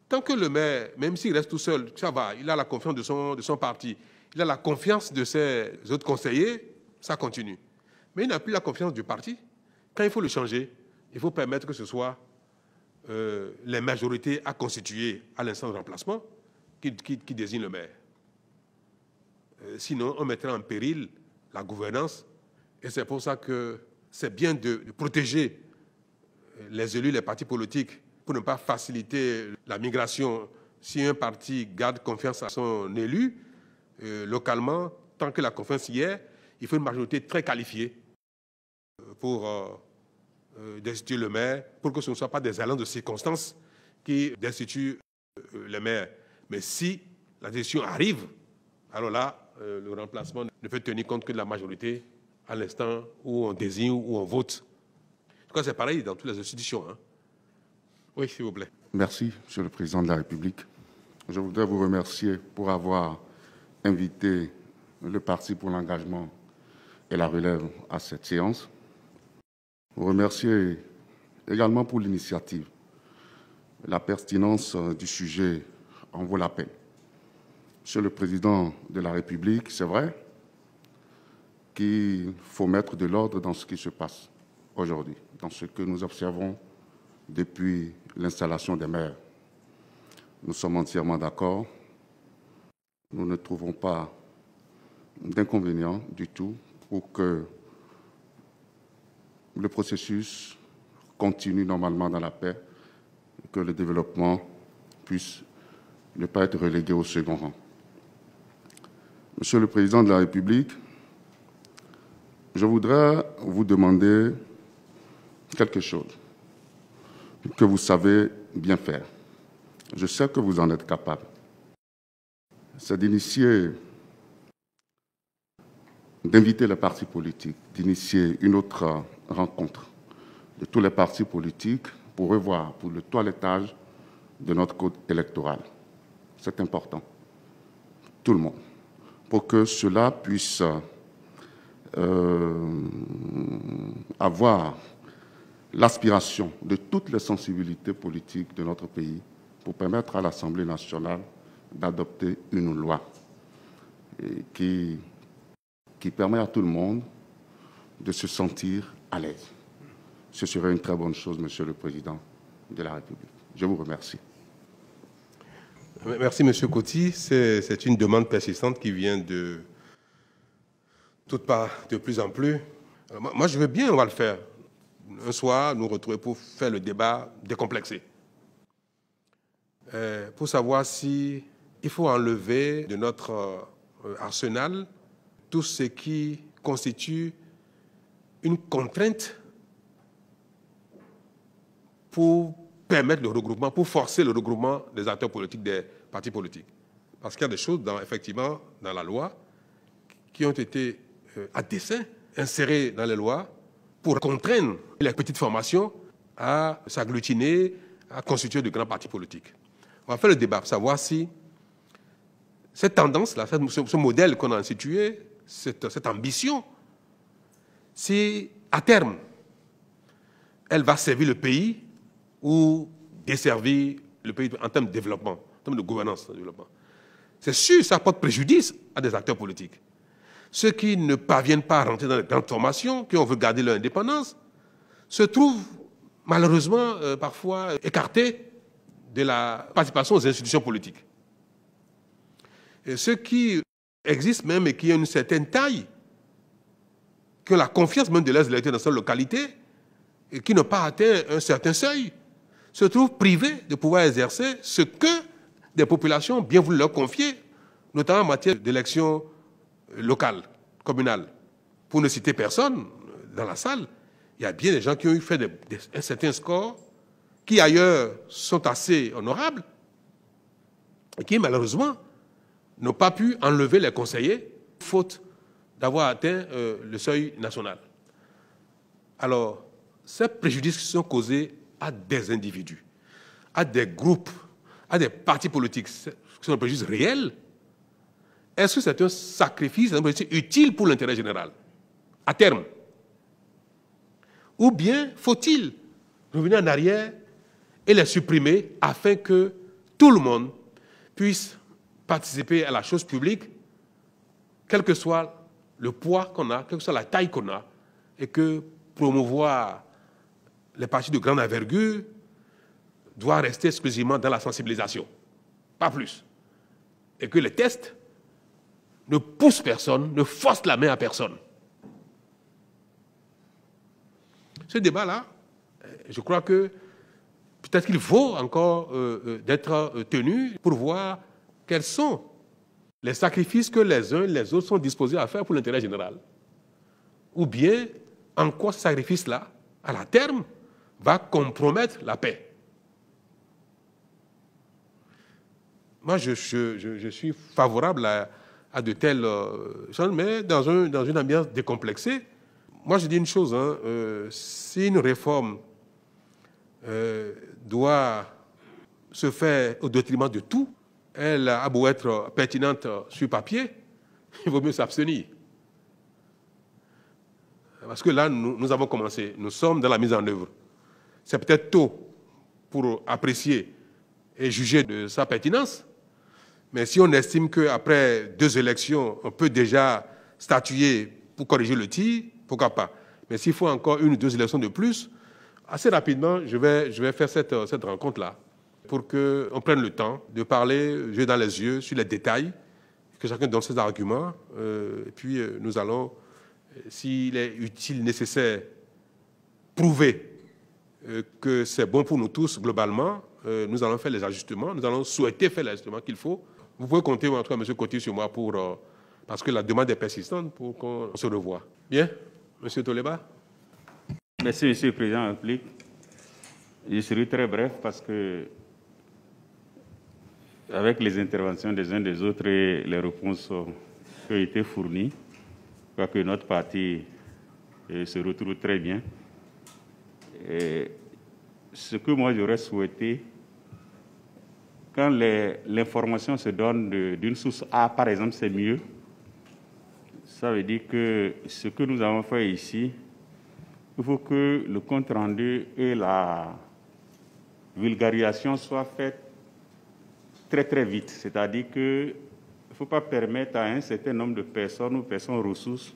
tant que le maire, même s'il reste tout seul, ça va, il a la confiance de son parti, il a la confiance de ses autres conseillers, ça continue. Mais il n'a plus la confiance du parti. Quand il faut le changer, il faut permettre que ce soit les majorités à constituer à l'instant de remplacement qui désignent le maire. Sinon, on mettrait en péril la gouvernance. Et c'est pour ça que c'est bien de protéger les élus, les partis politiques, pour ne pas faciliter la migration. Si un parti garde confiance à son élu, localement, tant que la confiance y est, il faut une majorité très qualifiée pour destituer le maire, pour que ce ne soit pas des allants de circonstances qui destituent le maire. Mais si la décision arrive, alors là, le remplacement ne peut tenir compte que de la majorité à l'instant où on désigne ou on vote. En tout cas, c'est pareil dans toutes les institutions. Hein. Oui, s'il vous plaît. Merci, Monsieur le Président de la République. Je voudrais vous remercier pour avoir invité le Parti pour l'engagement et la relève à cette séance. Vous remercier également pour l'initiative. La pertinence du sujet en vaut la peine. Monsieur le Président de la République, c'est vrai qu'il faut mettre de l'ordre dans ce qui se passe aujourd'hui, dans ce que nous observons depuis l'installation des maires. Nous sommes entièrement d'accord. Nous ne trouvons pas d'inconvénient du tout pour que le processus continue normalement dans la paix, que le développement puisse ne pas être relégué au second rang. Monsieur le Président de la République, je voudrais vous demander quelque chose que vous savez bien faire. Je sais que vous en êtes capable. C'est d'inviter les partis politiques, d'initier une autre rencontre de tous les partis politiques pour revoir pour le toilettage de notre code électoral. C'est important. Tout le monde. Pour que cela puisse avoir l'aspiration de toutes les sensibilités politiques de notre pays pour permettre à l'Assemblée nationale d'adopter une loi qui permet à tout le monde de se sentir à l'aise. Ce serait une très bonne chose, Monsieur le Président de la République. Je vous remercie. Merci, Monsieur Coty. C'est une demande persistante qui vient de toutes parts de plus en plus. Alors, moi, je veux bien, on va le faire. Un soir, nous retrouver pour faire le débat décomplexé. Pour savoir si il faut enlever de notre arsenal tout ce qui constitue une contrainte pour permettre le regroupement, pour forcer le regroupement des acteurs politiques, des partis politiques. Parce qu'il y a des choses, effectivement, dans la loi qui ont été à dessein insérées dans les lois pour contraindre les petites formations à s'agglutiner, à constituer de grands partis politiques. On va faire le débat pour savoir si cette tendance-là, ce modèle qu'on a institué, cette ambition, si à terme, elle va servir le pays ou desservir le pays en termes de développement, en termes de gouvernance de développement. C'est sûr, ça porte préjudice à des acteurs politiques. Ceux qui ne parviennent pas à rentrer dans les grandes formations, qui ont veut garder leur indépendance, se trouvent malheureusement parfois écartés de la participation aux institutions politiques. Et ceux qui existent même et qui ont une certaine taille, qui ont la confiance même de leurs électeurs dans cette localité et qui n'ont pas atteint un certain seuil, se trouvent privés de pouvoir exercer ce que des populations ont bien voulu leur confier, notamment en matière d'élections locales, communales. Pour ne citer personne dans la salle, il y a bien des gens qui ont fait un certain score, qui ailleurs sont assez honorables, et qui malheureusement n'ont pas pu enlever les conseillers, faute d'avoir atteint le seuil national. Alors, ces préjudices sont causés à des individus, à des groupes, à des partis politiques, ce sont des préjudices réels. Est-ce que c'est un sacrifice, un préjudice utile pour l'intérêt général, à terme? Ou bien faut-il revenir en arrière et les supprimer afin que tout le monde puisse participer à la chose publique, quel que soit le poids qu'on a, quelle que soit la taille qu'on a, et que promouvoir les partis de grande envergure doit rester exclusivement dans la sensibilisation, pas plus. Et que les tests ne poussent personne, ne forcent la main à personne. Ce débat-là, je crois que peut-être qu'il faut encore d'être tenu pour voir quels sont les sacrifices que les uns et les autres sont disposés à faire pour l'intérêt général. Ou bien, en quoi ce sacrifice-là, à la terme, va compromettre la paix. Moi, je suis favorable à de telles choses, mais dans une ambiance décomplexée. Moi, je dis une chose, hein, si une réforme doit se faire au détriment de tout, elle a beau être pertinente sur papier, il vaut mieux s'abstenir. Parce que là, nous avons commencé, nous sommes dans la mise en œuvre. C'est peut-être tôt pour apprécier et juger de sa pertinence, mais si on estime qu'après 2 élections, on peut déjà statuer pour corriger le tir, pourquoi pas. Mais s'il faut encore 1 ou 2 élections de plus, assez rapidement, je vais faire cette rencontre-là pour qu'on prenne le temps de parler, yeux dans les yeux, sur les détails, que chacun donne ses arguments, et puis nous allons, s'il est utile, nécessaire, prouver que c'est bon pour nous tous globalement, nous allons faire les ajustements, nous allons souhaiter faire les ajustements qu'il faut. Vous pouvez compter, en tout cas, M. Coty, sur moi, parce que la demande est persistante pour qu'on se revoie. Bien, M. Toleba. Merci, M. le Président de la République. Je serai très bref parce que, avec les interventions des uns des autres et les réponses qui ont été fournies, je crois que notre parti se retrouve très bien. Et ce que moi j'aurais souhaité, quand l'information se donne d'une source A, par exemple, c'est mieux. Ça veut dire que ce que nous avons fait ici, il faut que le compte rendu et la vulgarisation soient faits très très vite. C'est-à-dire qu'il ne faut pas permettre à un certain nombre de personnes ou personnes ressources,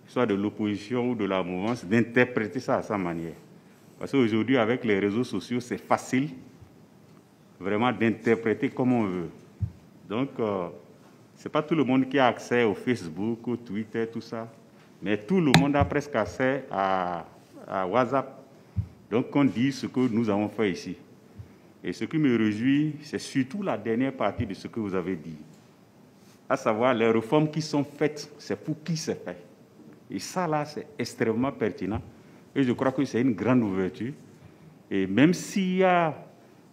soit de l'opposition ou de la mouvance, d'interpréter ça à sa manière. Parce qu'aujourd'hui, avec les réseaux sociaux, c'est facile vraiment d'interpréter comme on veut. Donc, ce n'est pas tout le monde qui a accès au Facebook, au Twitter, tout ça. Mais tout le monde a presque accès à WhatsApp. Donc, on dit ce que nous avons fait ici. Et ce qui me réjouit, c'est surtout la dernière partie de ce que vous avez dit. À savoir, les réformes qui sont faites, c'est pour qui c'est fait. Et ça, là, c'est extrêmement pertinent. Et je crois que c'est une grande ouverture. Et même s'il y a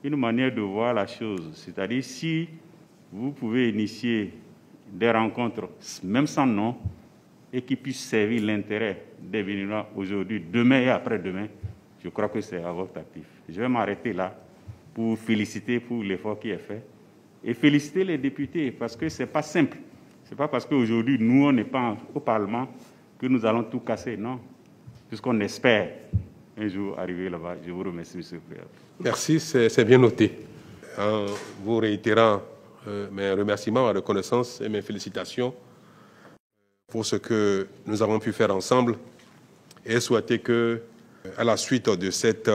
une manière de voir la chose, c'est-à-dire si vous pouvez initier des rencontres, même sans nom, et qui puissent servir l'intérêt des Béninois aujourd'hui, demain et après-demain, je crois que c'est à votre actif. Je vais m'arrêter là pour féliciter pour l'effort qui est fait et féliciter les députés parce que ce n'est pas simple. Ce n'est pas parce qu'aujourd'hui, nous, on n'est pas au Parlement que nous allons tout casser, non. Puisqu'on espère un jour arriver là-bas. Je vous remercie, M. le Président. Merci, c'est bien noté. En vous réitérant mes remerciements, ma reconnaissance et mes félicitations pour ce que nous avons pu faire ensemble et souhaiter que, à la suite de cette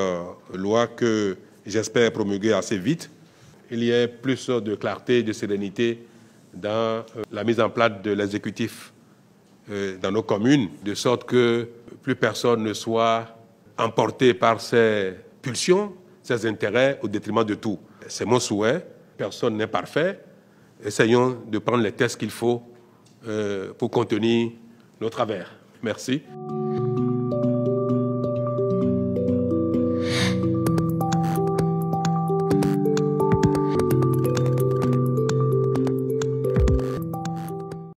loi que j'espère promulguer assez vite, il y ait plus de clarté, de sérénité dans la mise en place de l'exécutif dans nos communes, de sorte que plus personne ne soit emporté par ses pulsions, ses intérêts au détriment de tout. C'est mon souhait. Personne n'est parfait. Essayons de prendre les tests qu'il faut pour contenir nos travers. Merci.